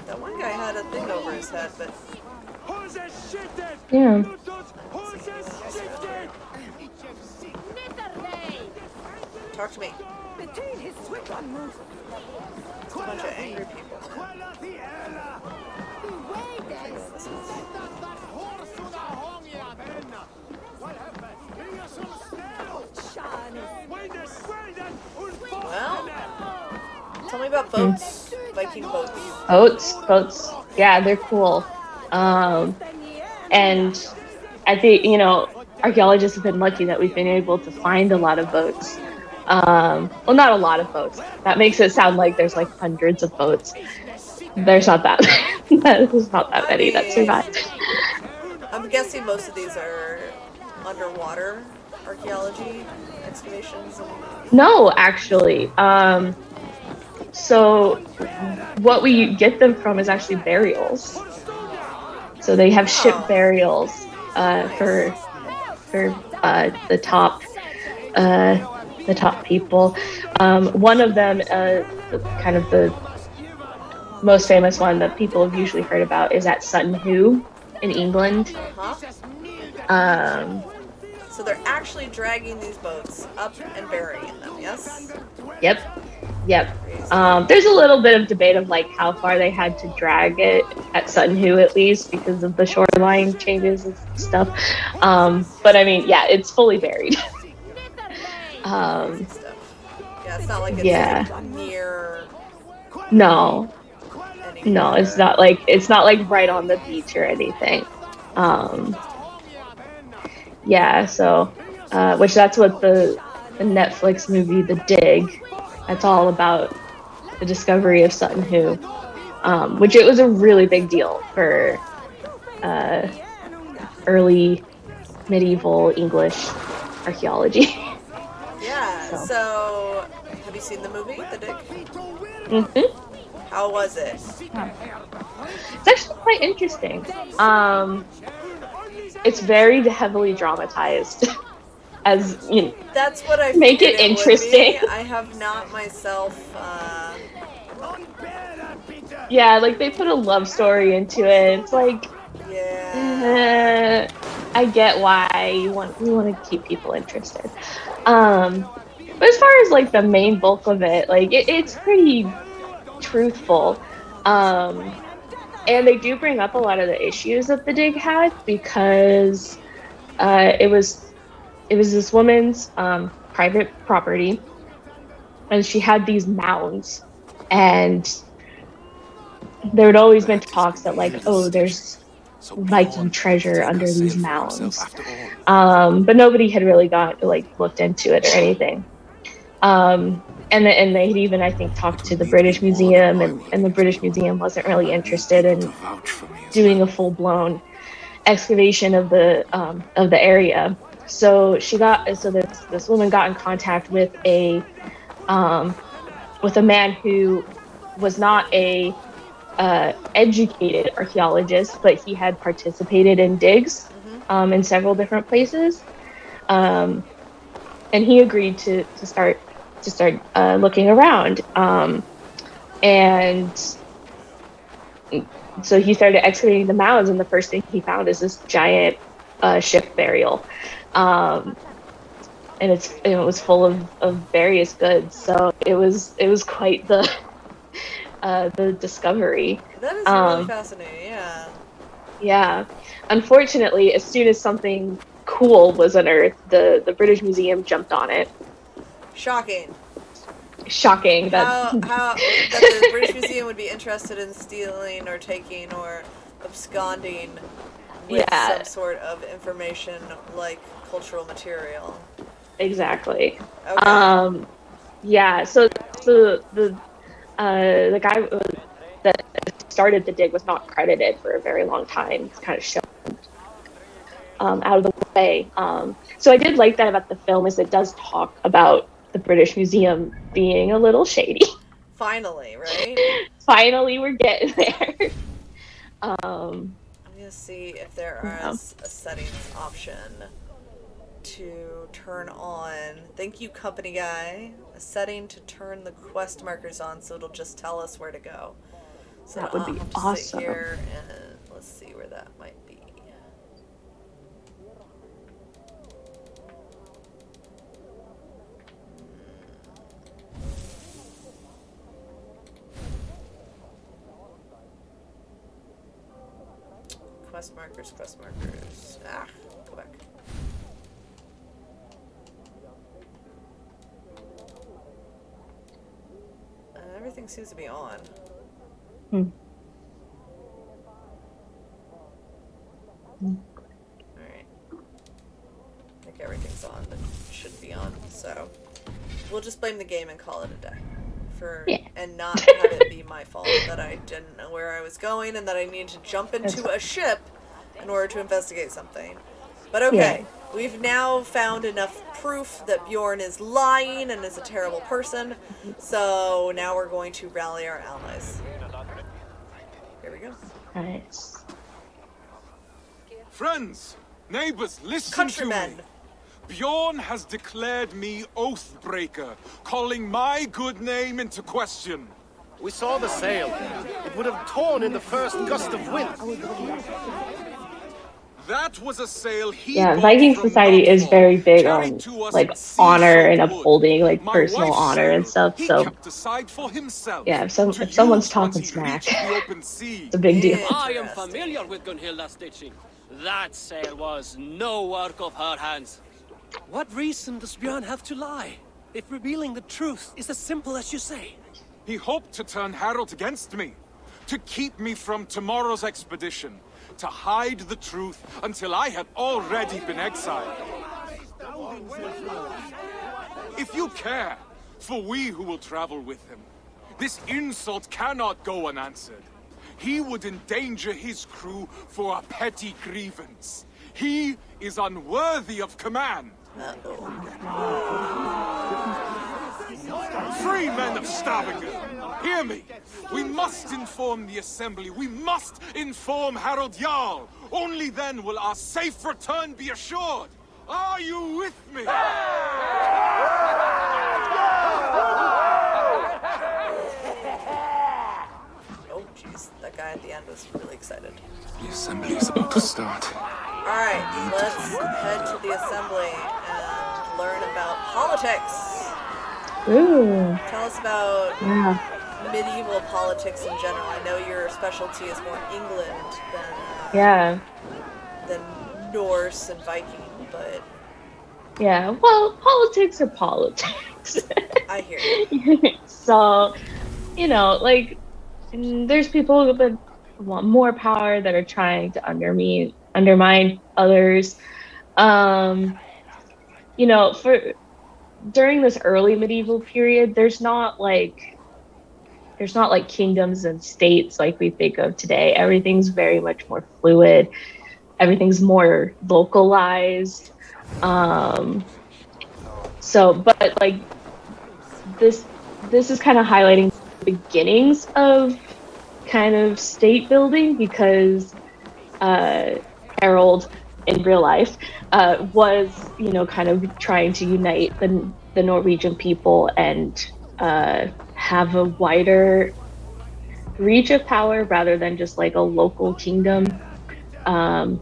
That one guy had a thing over his head, but... Yeah. Talk to me. It's a bunch of angry people. Well, tell me about boats. Viking boats. Boats. Yeah, they're cool. And I think, you know, archaeologists have been lucky that we've been able to find a lot of boats. Well, not a lot of boats. That makes it sound like there's like hundreds of boats. There's not that. There's not that many that survived. I'm guessing most of these are underwater archaeology excavations. No, actually. So what we get them from is actually burials. So they have ship burials for the top people. One of them, kind of the most famous one that people have usually heard about, is at Sutton Hoo in England. So they're actually dragging these boats up and burying them, yes? Yep. There's a little bit of debate of like how far they had to drag it at Sutton Hoo, at least because of the shoreline changes and stuff. But I mean, yeah, it's fully buried. Yeah, it's not like it's near. No, it's not like right on the beach or anything. Yeah, so which that's what the Netflix movie The Dig, that's all about, the discovery of Sutton Hoo, which it was a really big deal for early medieval English archaeology. Yeah, so have you seen the movie The Dig? Mm-hmm. How was it? It's actually quite interesting. It's very heavily dramatized, as you know. That's what I make it interesting. I have not myself. Yeah, like they put a love story into it. It's like, I get why you want to keep people interested. But as far as like the main bulk of it, like it's pretty truthful. And they do bring up a lot of the issues that the dig had, because it was this woman's private property, and she had these mounds, and there had always been talks that like, oh, there's Viking treasure under these mounds. But nobody had really looked into it or anything. And they'd even, I think, talked to the British Museum, and the British Museum wasn't really interested in doing a full-blown excavation of the area. So this woman got in contact with a man who was not a educated archaeologist, but he had participated in digs in several different places, and he agreed to start looking around, and so he started excavating the mounds, and the first thing he found is this giant ship burial, and it was full of various goods. So it was quite the discovery. That is really fascinating. Yeah. Yeah. Unfortunately, as soon as something cool was unearthed, the British Museum jumped on it. Shocking that how that the British Museum would be interested in stealing or taking or absconding with some sort of information like cultural material. Exactly. Okay. So the guy that started the dig was not credited for a very long time. It's kind of shown out of the way. So I did like that about the film, is it does talk about the British Museum being a little shady. Finally, right? Finally, we're getting there. I'm gonna see if there is a settings option to turn on. Thank you, company guy. A setting to turn the quest markers on, so it'll just tell us where to go. So that would be awesome. Sit awesome. here and let's see where that might be. Quest markers. Go back. Everything seems to be on. Alright. I think everything's on that should be on, so we'll just blame the game and call it a day. And not have it be my fault that I didn't know where I was going and that I needed to jump into a ship in order to investigate something. But okay, we've now found enough proof that Bjorn is lying and is a terrible person, so now we're going to rally our allies. Here we go. Nice. Friends, neighbors, listen Countrymen. to me. Bjorn has declared me Oathbreaker, calling my good name into question. We saw the sail. It would have torn in the first gust of wind. That was a sail he Viking Society is very big on honor and upholding personal honor and stuff. So if someone's talking smack, it's a big deal. I am familiar with Gunhilda's stitching. That sail was no work of her hands. What reason does Bjorn have to lie, if revealing the truth is as simple as you say? He hoped to turn Harold against me, to keep me from tomorrow's expedition, to hide the truth until I had already been exiled. If you care for we who will travel with him, this insult cannot go unanswered. He would endanger his crew for a petty grievance. He is unworthy of command. Free men of Stavanger, hear me. We must inform the assembly. We must inform Harold Jarl. Only then will our safe return be assured. Are you with me? Oh, jeez. That guy at the end was really excited. The assembly is about to start. Alright, let's head to the assembly and learn about politics. Ooh. Tell us about medieval politics in general. I know your specialty is more England than Norse and Viking, but well, politics are politics. I hear you. So, there's people, but want more power, that are trying to undermine others. You know, for during this early medieval period, there's not like kingdoms and states like we think of today. Everything's very much more fluid. Everything's more localized. Um, but like this is kind of highlighting the beginnings of kind of state building, because Harold in real life was, you know, kind of trying to unite the Norwegian people and have a wider reach of power rather than just like a local kingdom. So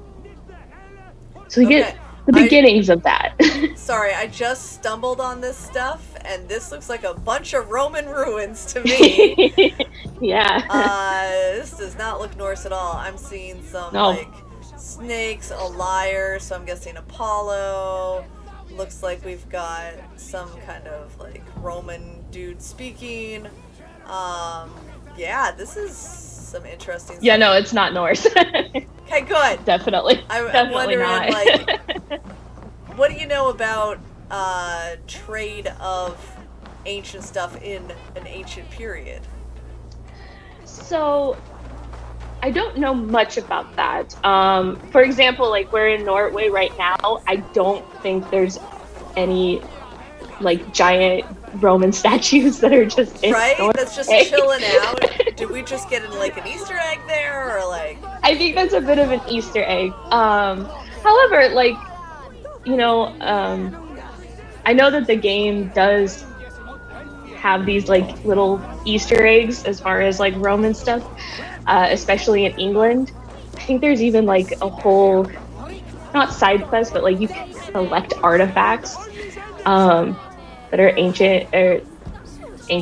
we get the beginnings of that. Sorry, I just stumbled on this stuff, and this looks like a bunch of Roman ruins to me. Yeah. This does not look Norse at all. I'm seeing some No. like snakes, a lyre, so I'm guessing Apollo. Looks like we've got some kind of like Roman dude speaking. Yeah, this is some interesting stuff. Yeah, no, it's not Norse. Okay, good. Definitely. I'm Definitely wondering, not. like, what do you know about trade of ancient stuff in an ancient period? So, I don't know much about that. For example, like we're in Norway right now. I don't think there's any like giant Roman statues that are just in right. Norway. That's just chilling out. Did we just get in like an Easter egg there, or like? I think that's a bit of an Easter egg. However, like, you know, I know that the game does have these like little Easter eggs as far as like Roman stuff, especially in England. I think there's even like a whole, not side quest, but like you can collect artifacts that are ancient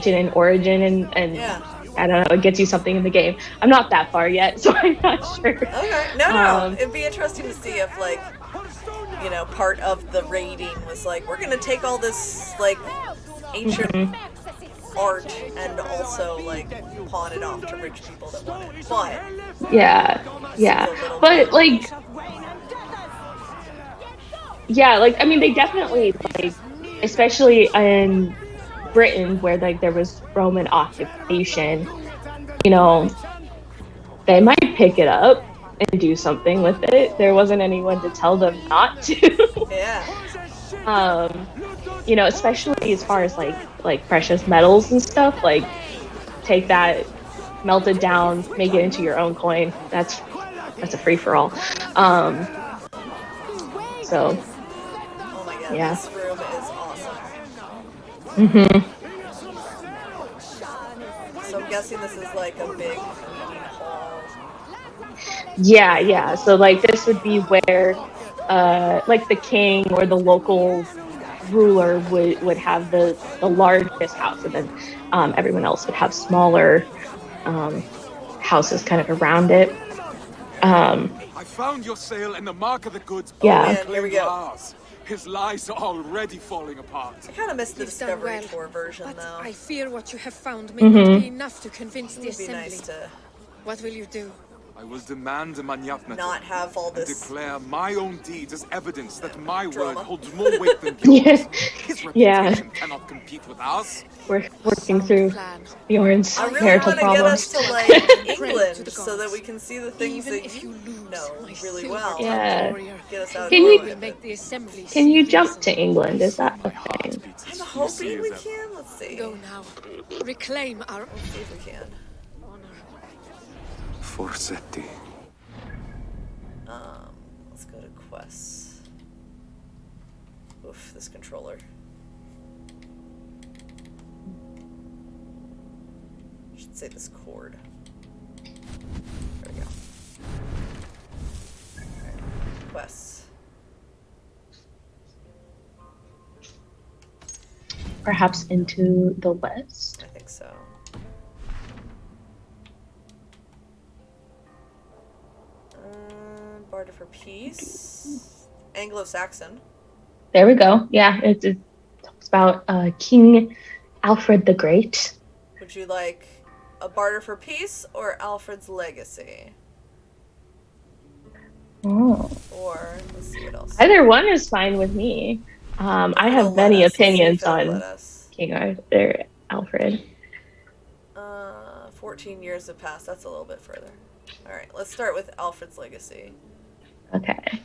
in origin, and Yeah. I don't know, it gets you something in the game. I'm not that far yet, so I'm not sure. Okay. No. It'd be interesting to see if, like, you know, part of the raiding was like, we're gonna take all this like ancient art and also like pawn it off to rich people that want it. But yeah, but like, yeah, like I mean, they definitely like, especially in Britain where like there was Roman occupation, you know, they might pick it up and do something with it. There wasn't anyone to tell them not to. Yeah. You know, especially as far as like precious metals and stuff, like take that, melt it down, make it into your own coin. That's a free for all. So Oh my god, yeah. this room is awesome. So I'm guessing this is like a big meeting hall. Yeah. So like this would be where like the king or the local ruler would have the largest house, and then everyone else would have smaller houses kind of around it. I found your sail and the mark of the goods. Yeah. Oh man, here we go. Ours. His lies are already falling apart. I kind of missed the You've done Discovery well, Tour version but though. I fear what you have found may not be enough to convince It the would be assembly. nice to What will you do? I will demand a manyapna not have all and this. declare my own deeds as evidence that my Drama. word holds more weight than yours. His Yeah. reputation cannot compete with ours. We're working through Plan. Bjorn's I really marital want to get us problems. to like Pray England to the so that gods. we can see the things Even that if you you lose, know my really silver well. Yeah. warrior, Get us out Can of you- the will make the assembly Can see you reason. jump to England? Is that a My heart thing? beats I'm as hoping fiercely we as ever. can. Let's see. Go now. Reclaim our See if we can. honor. Forsetti. Let's go to quests. Oof, this controller. I should say this cord. There we go. Alright, quests. Perhaps into the west? I think so. Barter for peace. Anglo-Saxon. There we go. Yeah, it talks about King Alfred the Great. Would you like A Barter for Peace or Alfred's Legacy? Oh. Or, let's see what else. Either one is fine with me. I have many opinions on King Arthur, Alfred. 14 years have passed. That's a little bit further. All right, let's start with Alfred's Legacy. Okay.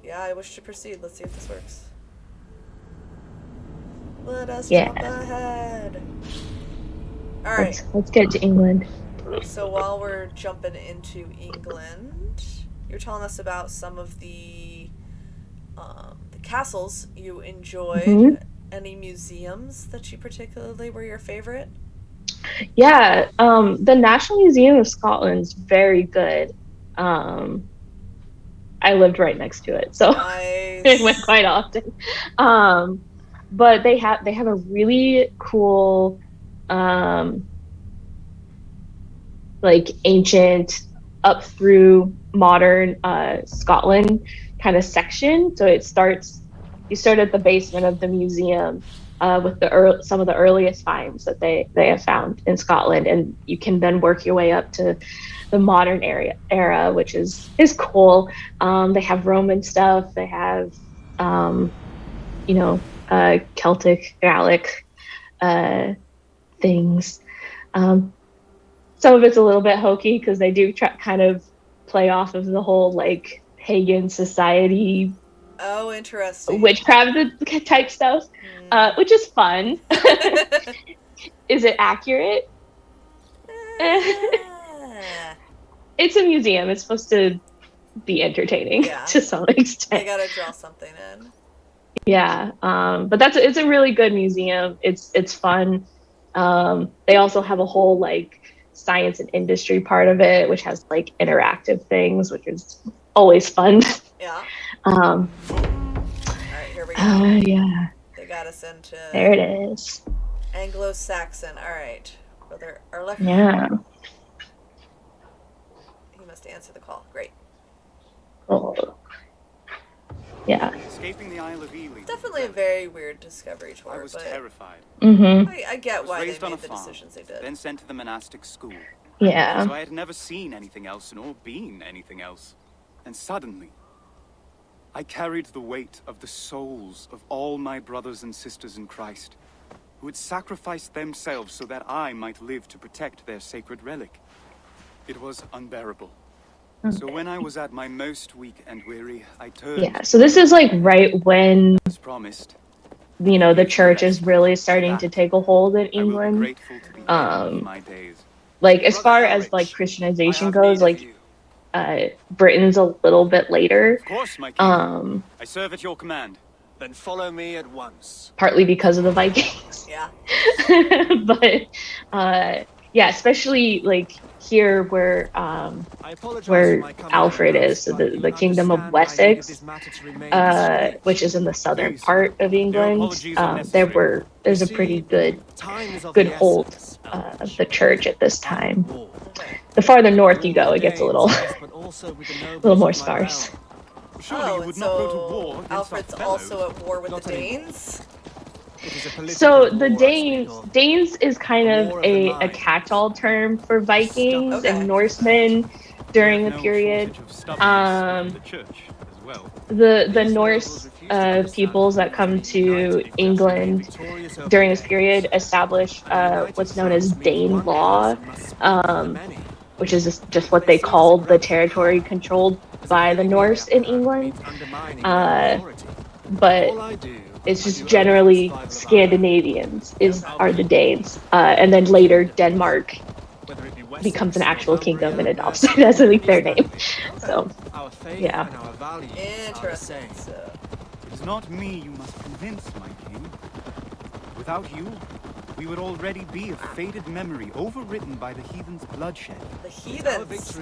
Yeah, I wish to proceed. Let's see if this works. Let us jump ahead. All right. Let's get to England. So while we're jumping into England, you're telling us about some of the castles you enjoyed. Mm-hmm. Any museums that you particularly were your favorite? Yeah, the National Museum of Scotland's very good. I lived right next to it, so nice. I went quite often. But they have a really cool like ancient up through modern Scotland kind of section. So you start at the basement of the museum with some of the earliest finds that they have found in Scotland, and you can then work your way up to the modern era, which is cool. They have Roman stuff. They have Celtic, Gaelic things. Some of it's a little bit hokey because they do kind of play off of the whole like pagan society. Oh, interesting. Witchcraft type stuff, which is fun. Is it accurate? It's a museum. It's supposed to be entertaining to some extent. They gotta draw something in. Yeah, but it's a really good museum. It's fun. They also have a whole like science and industry part of it, which has like interactive things, which is always fun. Yeah. All right, here we go. Yeah. They got us into. There it is. Anglo-Saxon. All right, Brother Erlich. Yeah. He must answer the call. Great. Oh. Yeah. Escaping the Isle of Ely. Definitely a very weird discovery tour. I was terrified. Mm-hmm. I get why they made the decisions they did. Then sent to the monastic school. Yeah. So I had never seen anything else nor been anything else. And suddenly, I carried the weight of the souls of all my brothers and sisters in Christ, who had sacrificed themselves so that I might live to protect their sacred relic. It was unbearable. Okay. So when I was at my most weak and weary, I turned. Yeah, so this is like right when, as promised, the church is really starting to take a hold in England. Like as far as like Christianization goes, like Britain's a little bit later. Of course, my king. I serve at your command. Then follow me at once. Partly because of the Vikings. Yeah. But yeah, especially like here where Alfred is, so the Kingdom of Wessex, which is in the southern part of England. There's a pretty good hold of the church at this time. The farther north you go, it gets a little more sparse. Oh, and so Alfred's also at war with the Danes? So the Danes is kind of a catch-all term for Vikings and Norsemen during the period. The Norse peoples that come to England during this period establish what's known as Dane law, which is just what they called the territory controlled by the Norse in England. But it's just generally Scandinavians are the Danes, and then later Denmark becomes an actual kingdom and adopts it as their name. So, yeah. Interesting. It is not me you must convince, my king. Without you, we would already be a faded memory, overwritten by the heathens' bloodshed. The heathens.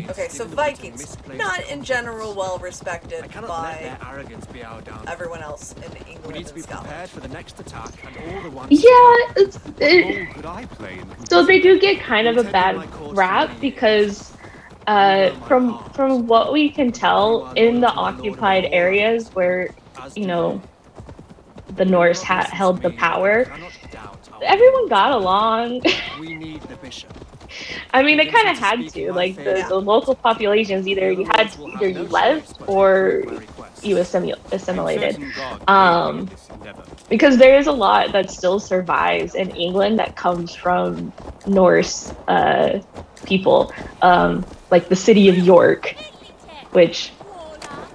Okay, so Vikings, not in general well respected by everyone else in England and Scotland. For the next attack and all the ones so they do get kind of a bad rap because from what we can tell in the occupied areas where the Norse held the power, everyone got along. We need the bishop. I mean, they kind of had to. Like the local populations, either you left or you assimilated. Because there is a lot that still survives in England that comes from Norse people, like the city of York, which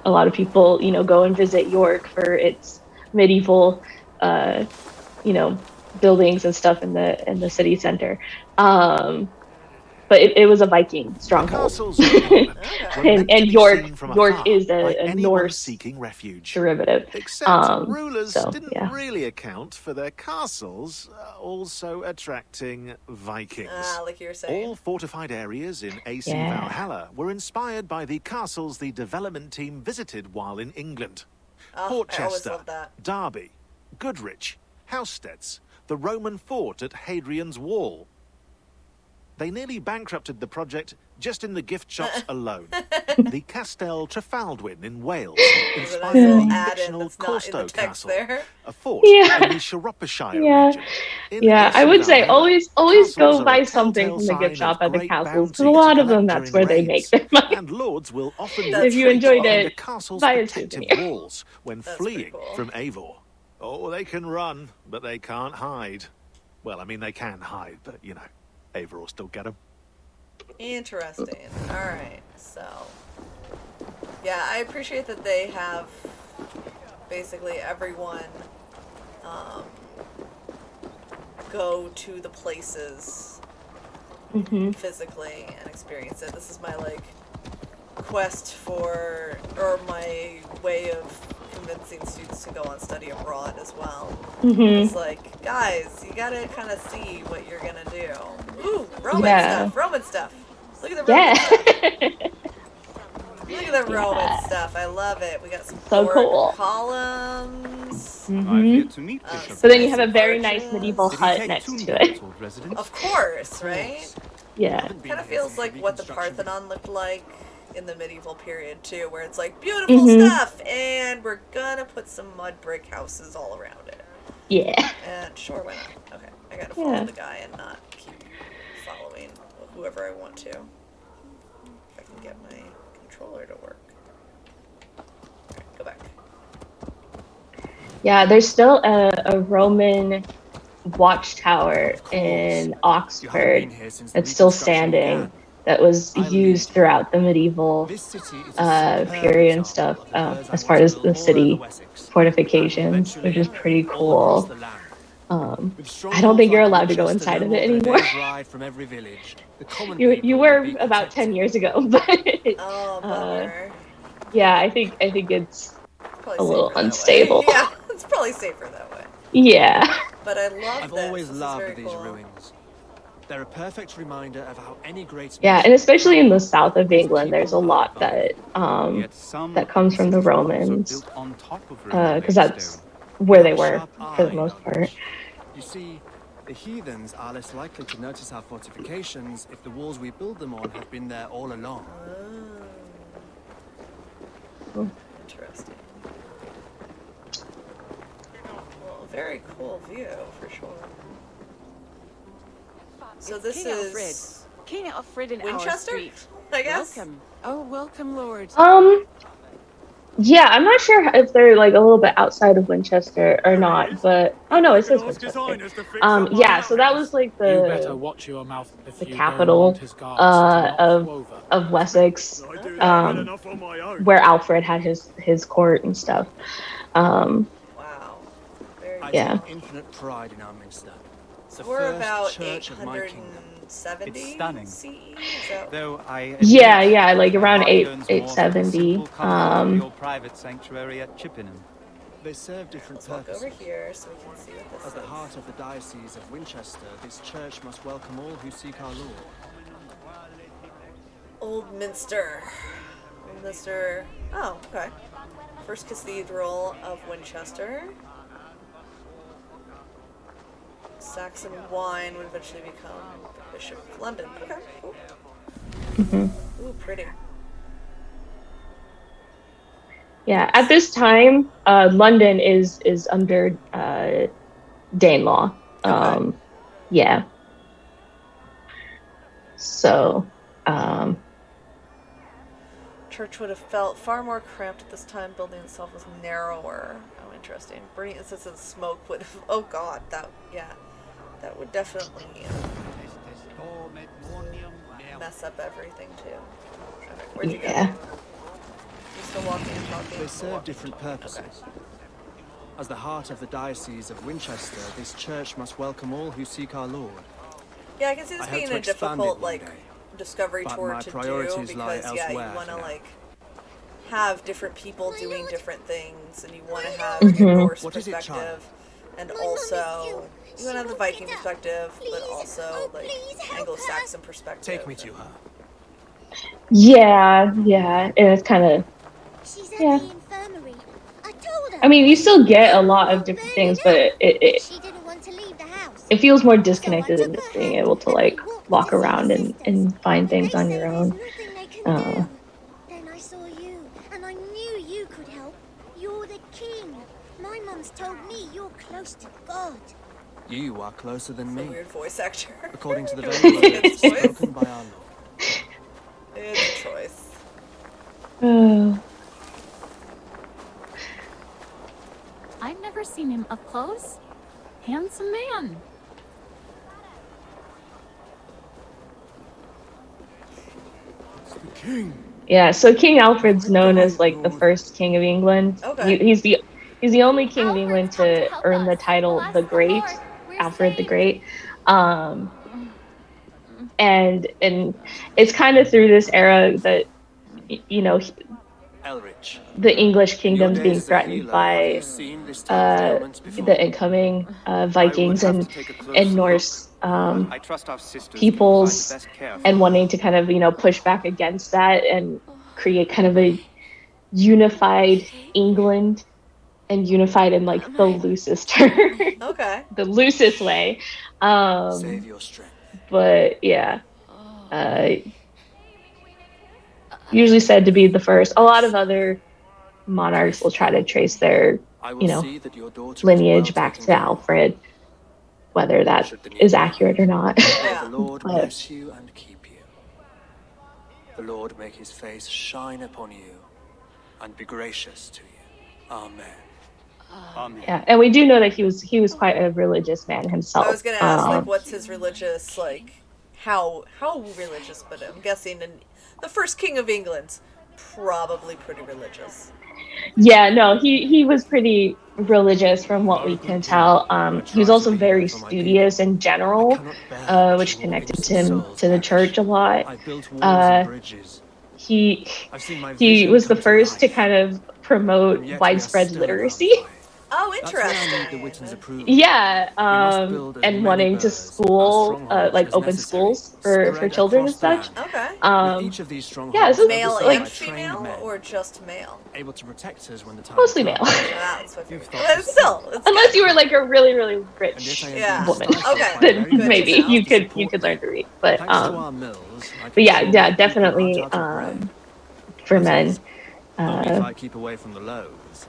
a lot of people, go and visit York for its medieval, buildings and stuff in the city center. But it was a Viking stronghold. and York is a Norse seeking refuge. derivative. Except rulers didn't really account for their castles also attracting Vikings. Like you were saying. All fortified areas in AC Valhalla were inspired by the castles the development team visited while in England. Portchester, Derby, Goodrich, Housesteads, the Roman fort at Hadrian's Wall. They nearly bankrupted the project just in the gift shops alone. The Castell Trefaldwyn in Wales inspired the fictional Corstow Castle, a fort in the Shropshire region. I would say always go buy something from the gift shop at the castles, because a lot of them that's where they make their money. And lords will often if you enjoyed it, buy a protective souvenir. walls when fleeing from Eivor. Oh, they can run, but they can't hide. Well, I mean, they can hide, but Eivor will still get them. Interesting. Alright, so... Yeah, I appreciate that they have basically everyone go to the places physically and experience it. This is my, quest for... or my way of convincing students to go on study abroad as well. It's like, guys, you gotta kind of see what you're gonna do. Ooh, Roman stuff. Look at the Roman stuff. Look at the Roman stuff. I love it. We got some cool columns. So then you have a very nice medieval hut next to it. Of course, right? Yeah. Kind of feels like what the Parthenon looked like in the medieval period too, where it's like beautiful stuff, and we're gonna put some mud brick houses all around it. Yeah. And sure, why not? Okay, I gotta follow the guy and not keep following whoever I want to. If I can get my controller to work. Alright, go back. Yeah, there's still a Roman watchtower in Oxford that's still standing. That was used throughout the medieval period and stuff as part of the city fortifications, which is pretty cool. I don't think you're allowed to go inside of it anymore. you were about 10 years ago, but yeah, I think it's a little unstable. Yeah, it's probably safer that way. Yeah. But I love I've always loved these ruins. They're a perfect reminder of how any great... Yeah, and especially in the south of England, there's a lot that that comes from the Romans, because that's where they were for the most part. You see, the heathens are less likely to notice our fortifications if the walls we build them on have been there all along. Interesting. Well, very cool view for sure. So this is King Alfred in Winchester, our street. I guess. Welcome. Oh, welcome, Lord. Yeah, I'm not sure if they're a little bit outside of Winchester or not, but no, it says Winchester. Yeah, so that was the capital of Wessex, where Alfred had his court and stuff. Wow. I take infinite pride in our minster. So we're about 870 CE? Yeah, around 870. Your private sanctuary at Chippenham. They serve different purposes. purposes. Over here so we can see what this is. As the heart of the Diocese of Winchester, this church must welcome all who seek our Lord. Old Minster. Oh, okay. First Cathedral of Winchester. Saxon wine would eventually become the Bishop of London. Okay, cool. Ooh, pretty. Yeah, at this time, London is under Danelaw, Okay. Yeah. So, Church would have felt far more cramped at this time. Building itself was narrower. Oh, interesting. Burning incense and smoke would have. Oh God, that would definitely mess up everything too. Okay, where'd you go? yeah. You still walking and talking? They serve different purposes. Okay. As the heart of the Diocese of Winchester, this church must welcome all who seek our Lord. Yeah, I can see this I hope being to a expand difficult it one like day. discovery But tour my to do priorities lie because you elsewhere want to for now. like have different people doing different things, and you want to have Mhm. your Norse What is it, perspective, child? and also you want to have the Viking perspective, but also like Anglo-Saxon perspective. Take me to her. Yeah, and it's kind of, She's at yeah. the infirmary. I told her. I mean, you still get a lot of different things, but She didn't want to leave the house. it feels more So I disconnected took than just her being hand able to and like we walked walk to see the around sisters. and find things They on say your there's own. nothing they can Uh, do. Then I saw you, and I knew you could help. You're the king. My mum's told me you're close to God. You are closer than It's a me, weird voice actor. according to the very It's words a choice. spoken by our Lord. It's a choice. I've never seen him up close. Handsome man. The king. yeah, so King Alfred's known as like the first king of England. Okay. He's the only king of Alfred's England come to to help earn the us. title Bless the the Great, Lord. We're Alfred the saved. Great. And it's kind of through this era that you know Elrich, the English in your kingdom's days being as a threatened healer, have you by seen this type of ailments before? the incoming Vikings I would and have to take a closer Norse I trust our sisters can provide peoples, the best care for and her. wanting to kind of push back against that and create kind of a unified England, and unified in like the loosest Okay. the loosest way. Save your strength. But yeah, usually said to be the first. A lot of other monarchs will try to trace their I will see that your daughter lineage is well back taken to care of. Alfred, whether that Should the need is be. accurate or not. May Yeah. the Lord But bless you and keep you. The Lord make his face shine upon you and be gracious to you. Amen. Amen. yeah, and we do know that he was quite a religious man himself. I was gonna ask like what's his religious like how religious, but I'm guessing the first king of England's probably pretty religious. Yeah, no, he was pretty religious from what we can tell. He was also very studious in general, which connected him to the church a lot. I built walls and bridges. He I've seen my he vision was the come first to life. kind of promote And yet we are widespread still an literacy. army fight. Oh, That's where I need the interesting. Witten's approval. Yeah, We must build as and many wanting to burghs, school, strongholds like as open necessary, schools for spread children and across the such. land. Okay. With each of these Yeah, strongholds so Male overseen and by trained female, men, or just male? able to protect us when the time Mostly comes. male. That's my You've favorite. thought But this still, it's Unless good. you were like a really, really And rich yet I am Yeah. being woman, stifled Okay. by then very Good to maybe know. you to could support learn me. to read. But Thanks to our mills, I but yeah, control yeah, where people definitely aren't out of bread. for That men. is, only if I keep away from the loaves.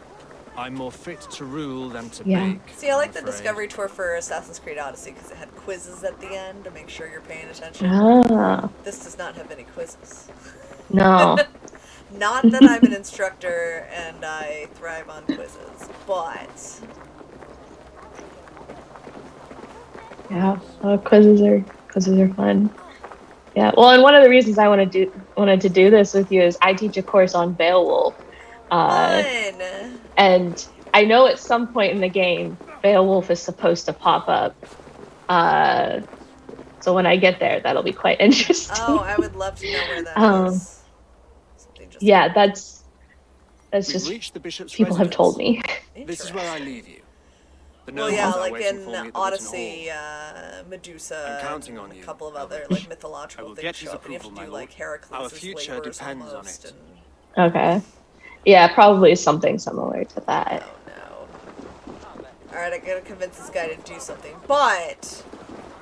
I'm more fit to rule than to Yeah. bake. See, I like I'm the afraid. discovery tour for Assassin's Creed Odyssey because it had quizzes at the end to make sure you're paying attention. Ah, This does not have any quizzes. no. Not that I'm an instructor and I thrive on quizzes, but Yeah, quizzes are fun. Yeah, well, and one of the reasons I wanted to do this with you is I teach a course on Beowulf, fun. and I know at some point in the game Beowulf is supposed to pop up. So when I get there, that'll be quite interesting. Oh, I would love to know where that is. Something just Yeah, that's We've just reached the bishop's people have told residence. me. This is where I leave you. The Well, nobles yeah, are like waiting in for me at the Witten Odyssey, Hall. Medusa, I'm counting and on you, a couple of other Elrich. like I mythological will things get show his up, and you have to approval, do my like lord. Heracles' Our future labors depends on almost, it. and Okay. Yeah, probably something similar to that. oh no. Alright, I gotta convince this guy to do something. But,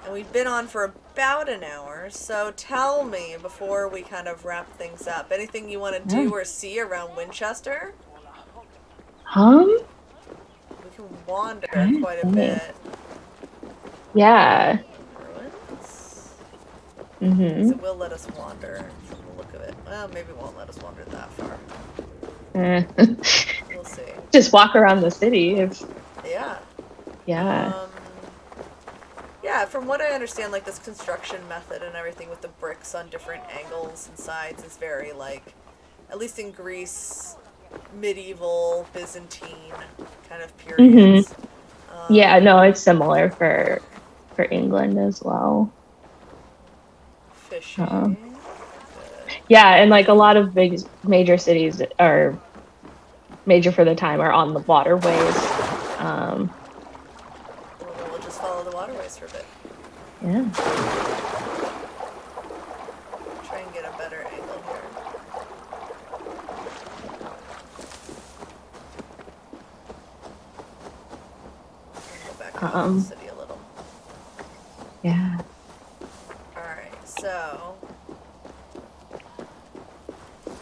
and we've been on for about an hour, so tell me before we kind of wrap things up, anything you want to do or see around Winchester? We can wander quite a bit. Yeah. Ruins. Mm-hmm. It will let us wander from the look of it. Well, maybe it won't let us wander that far. We'll see. Just walk around the city if. Yeah. Yeah. Yeah, from what I understand, like this construction method and everything with the bricks on different angles and sides is very like, at least in Greece, medieval, Byzantine kind of periods. Yeah, no, it's similar for England as well. Fishing. Yeah, and like a lot of big major cities are major for the time are on the waterways. We'll just follow the waterways for a bit. Yeah. Try and get a better angle here. Go back out the city a little. Yeah. Alright, so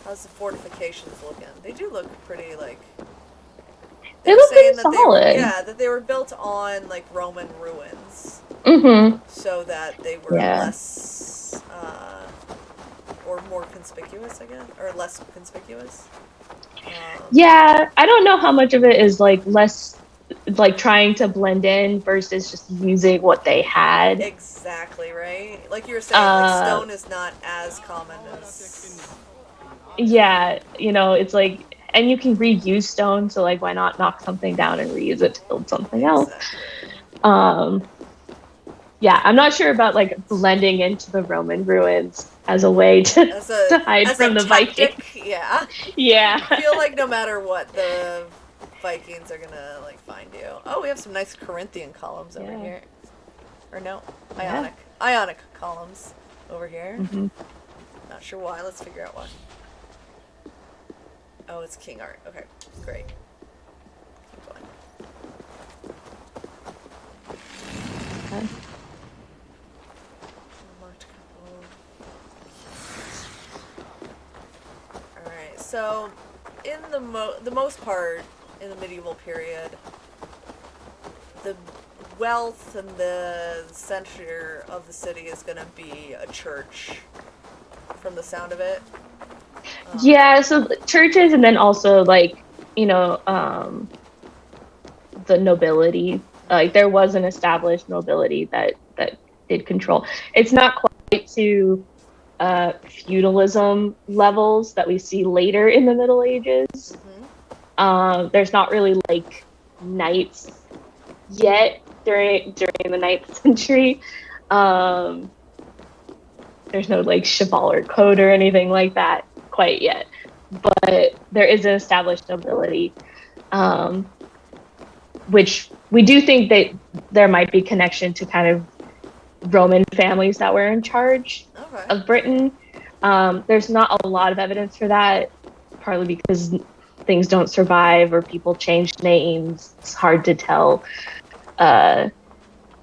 how's the fortifications looking? They do look pretty like They look pretty solid. that they were built on like Roman ruins. Mm-hmm. So that they were less or more conspicuous, I guess, or less conspicuous. Yeah, I don't know how much of it is like less like trying to blend in versus just using what they had. Exactly, right? Like you were saying, like stone is not as common as. Yeah, you know, it's like, and you can reuse stone, so like why not knock something down and reuse it to build something else? Yeah, I'm not sure about like blending into the Roman ruins as a way to hide from the Vikings. Yeah. Yeah. I feel like no matter what, the Vikings are gonna like find you. Oh, we have some nice Corinthian columns over here. Or no, Ionic columns over here. Not sure why. Let's figure out why. Oh, it's king art. Okay, great. Keep going. Okay. Alright, so in the most part in the medieval period, the wealth and the center of the city is going to be a church, from the sound of it. Yeah, so churches, and then also like, you know, the nobility. Like there was an established nobility that did control. It's not quite to feudalism levels that we see later in the Middle Ages. There's not really like knights yet during the 9th century. There's no like chivalric code or anything like that quite yet, but there is an established nobility, which we do think that there might be connection to kind of Roman families that were in charge of Britain. There's not a lot of evidence for that, partly because things don't survive or people change names. It's hard to tell. But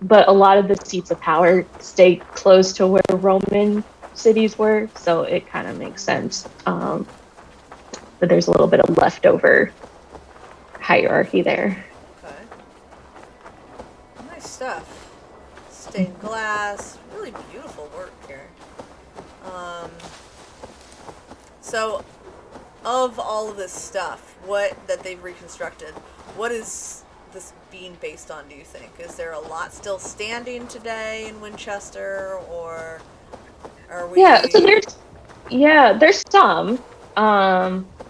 a lot of the seats of power stay close to where Roman cities were, so it kind of makes sense. But there's a little bit of leftover hierarchy there. Okay. Nice stuff. Stained glass, really beautiful work here. So, of all of this stuff, that they've reconstructed, what is this being based on, do you think? Is there a lot still standing today in Winchester, or are we... Yeah, so there's some.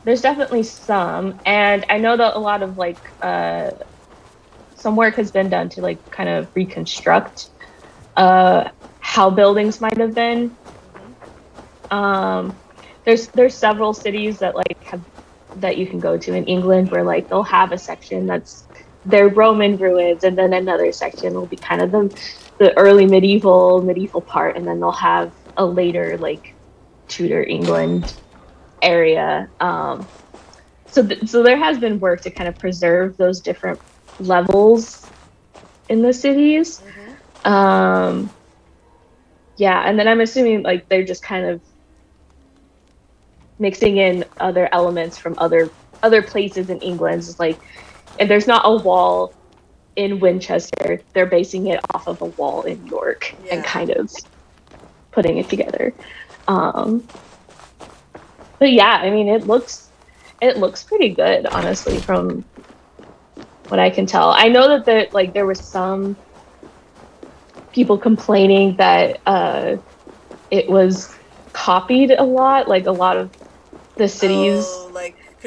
There's definitely some, and I know that a lot of like some work has been done to like kind of reconstruct how buildings might have been. There's several cities that like that you can go to in England where like they'll have a section that's their Roman ruins, and then another section will be kind of the early medieval part, and then they'll have a later like Tudor England area. So there has been work to kind of preserve those different levels in the cities. Yeah, and then I'm assuming like they're just kind of mixing in other elements from other places in England. It's like, and there's not a wall in Winchester, they're basing it off of a wall in York and kind of putting it together. But yeah, I mean, it looks pretty good, honestly, from what I can tell. I know that there was some people complaining that it was copied a lot, like a lot of the cities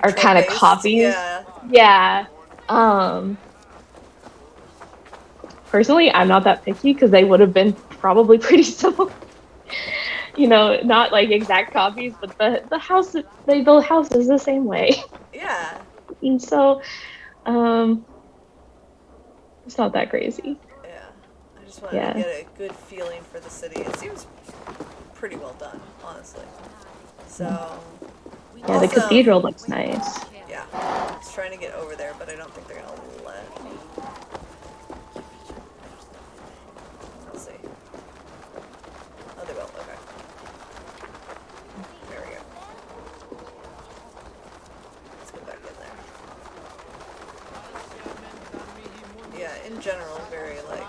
are kind of copies. Yeah. Personally, I'm not that picky because they would have been probably pretty similar. You know, not like exact copies, but the house they build houses the same way. Yeah. And so, it's not that crazy. Yeah. I just wanted to get a good feeling for the city. It seems pretty well done, honestly. So. Yeah, the cathedral looks nice. Yeah. I was trying to get over there, but I don't think they're gonna let me. Let's see. Oh, they will. Okay. There we go. Let's go back in there. Yeah, in general, very, like,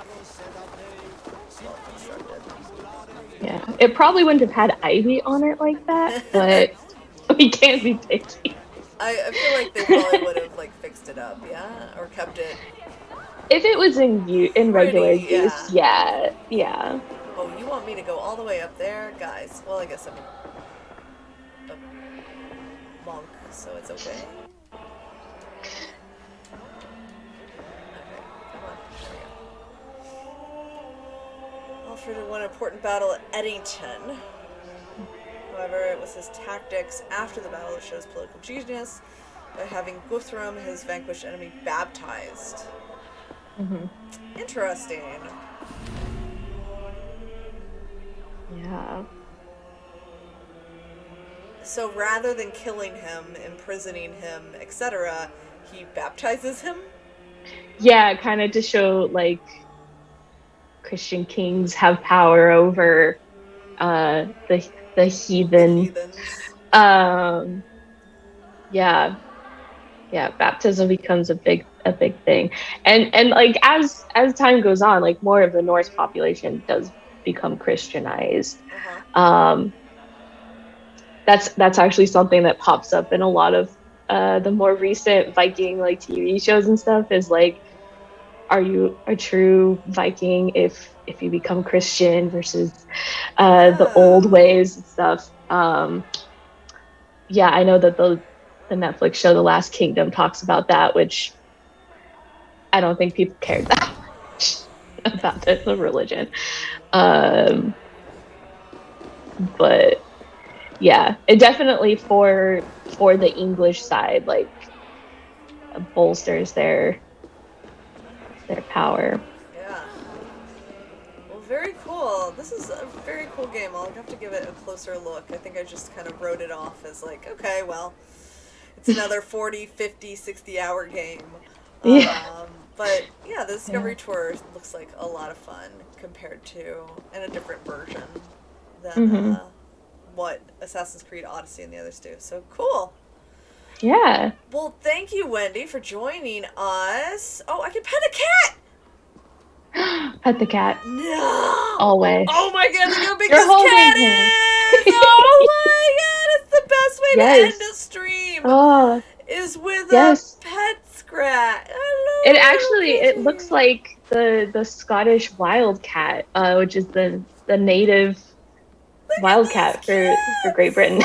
well constructed. Yeah, it probably wouldn't have had ivy on it like that, but we can't be picky. I feel like they probably would have, like, fixed it up, yeah? Or kept it... If it was in regular use, yeah. Oh, you want me to go all the way up there? Guys, well, I guess I'm a monk, so it's okay. Alfred won an important battle at Eddington. However, it was his tactics after the battle that shows political genius by having Guthrum, his vanquished enemy, baptized. Interesting. Yeah. So rather than killing him, imprisoning him, etc., he baptizes him? Yeah, kind of to show, like, Christian kings have power over the heathen. Yeah, baptism becomes a big thing, and like as time goes on, like more of the Norse population does become Christianized. That's actually something that pops up in a lot of the more recent Viking like TV shows and stuff. Is like, are you a true Viking if you become Christian versus the old ways and stuff? Yeah, I know that the Netflix show The Last Kingdom talks about that, which I don't think people cared that much about the religion. But yeah, it definitely for the English side, like, bolsters their power. Yeah. Well, very cool. This is a very cool game. I'll have to give it a closer look. I think I just kind of wrote it off as like, okay, well, it's another 40, 50, 60-hour game. But yeah, the Discovery Tour looks like a lot of fun compared to, and a different version than what Assassin's Creed Odyssey and the others do. So cool. Yeah. Well, thank you, Wendy, for joining us. Oh, I can pet a cat! Pet the cat. No! Always. Oh my god, look how big You're this holding cat him. is! Oh my god, it's the best way to end a stream! Oh, is with a pet scratch. It looks like the Scottish wildcat, which is the native wildcat for Great Britain.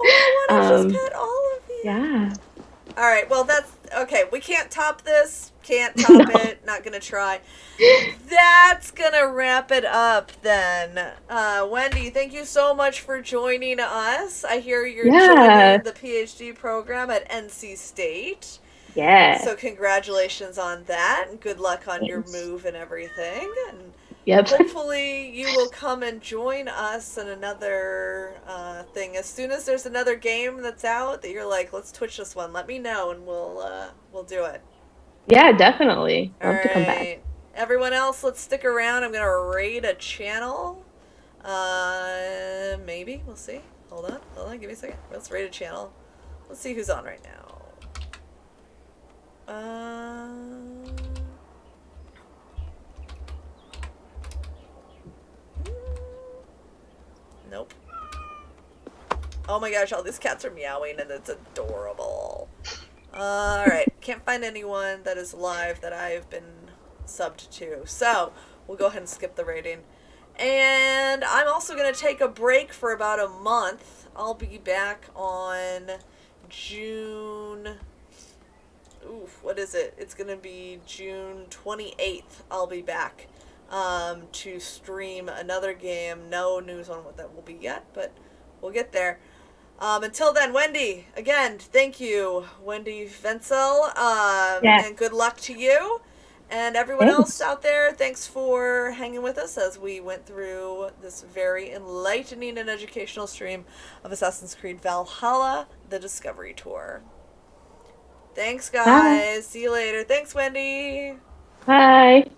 Oh, I want to just pet all of you. Yeah. All right, well, that's okay. We can't top this. Can't top it. Not gonna try. That's gonna wrap it up then. Wendy, thank you so much for joining us. I hear you're joining the PhD program at NC State. Yeah. So congratulations on that, and good luck on your move and everything. And hopefully you will come and join us in another thing. As soon as there's another game that's out that you're like, let's Twitch this one, let me know and we'll do it. Yeah, definitely. Love to come back. Everyone else, let's stick around. I'm gonna raid a channel. Maybe we'll see. Hold on, give me a second. Let's raid a channel. Let's see who's on right now. Oh my gosh, all these cats are meowing and it's adorable. Alright, can't find anyone that is live that I've been subbed to. So, we'll go ahead and skip the rating. And I'm also going to take a break for about a month. I'll be back on June... Oof, what is it? It's going to be June 28th. I'll be back to stream another game. No news on what that will be yet, but we'll get there. Until then, Wendy, again, thank you, Wendy Vencel, and good luck to you. And everyone else out there, thanks for hanging with us as we went through this very enlightening and educational stream of Assassin's Creed Valhalla, the Discovery Tour. Thanks, guys. See you later. Thanks, Wendy. Bye.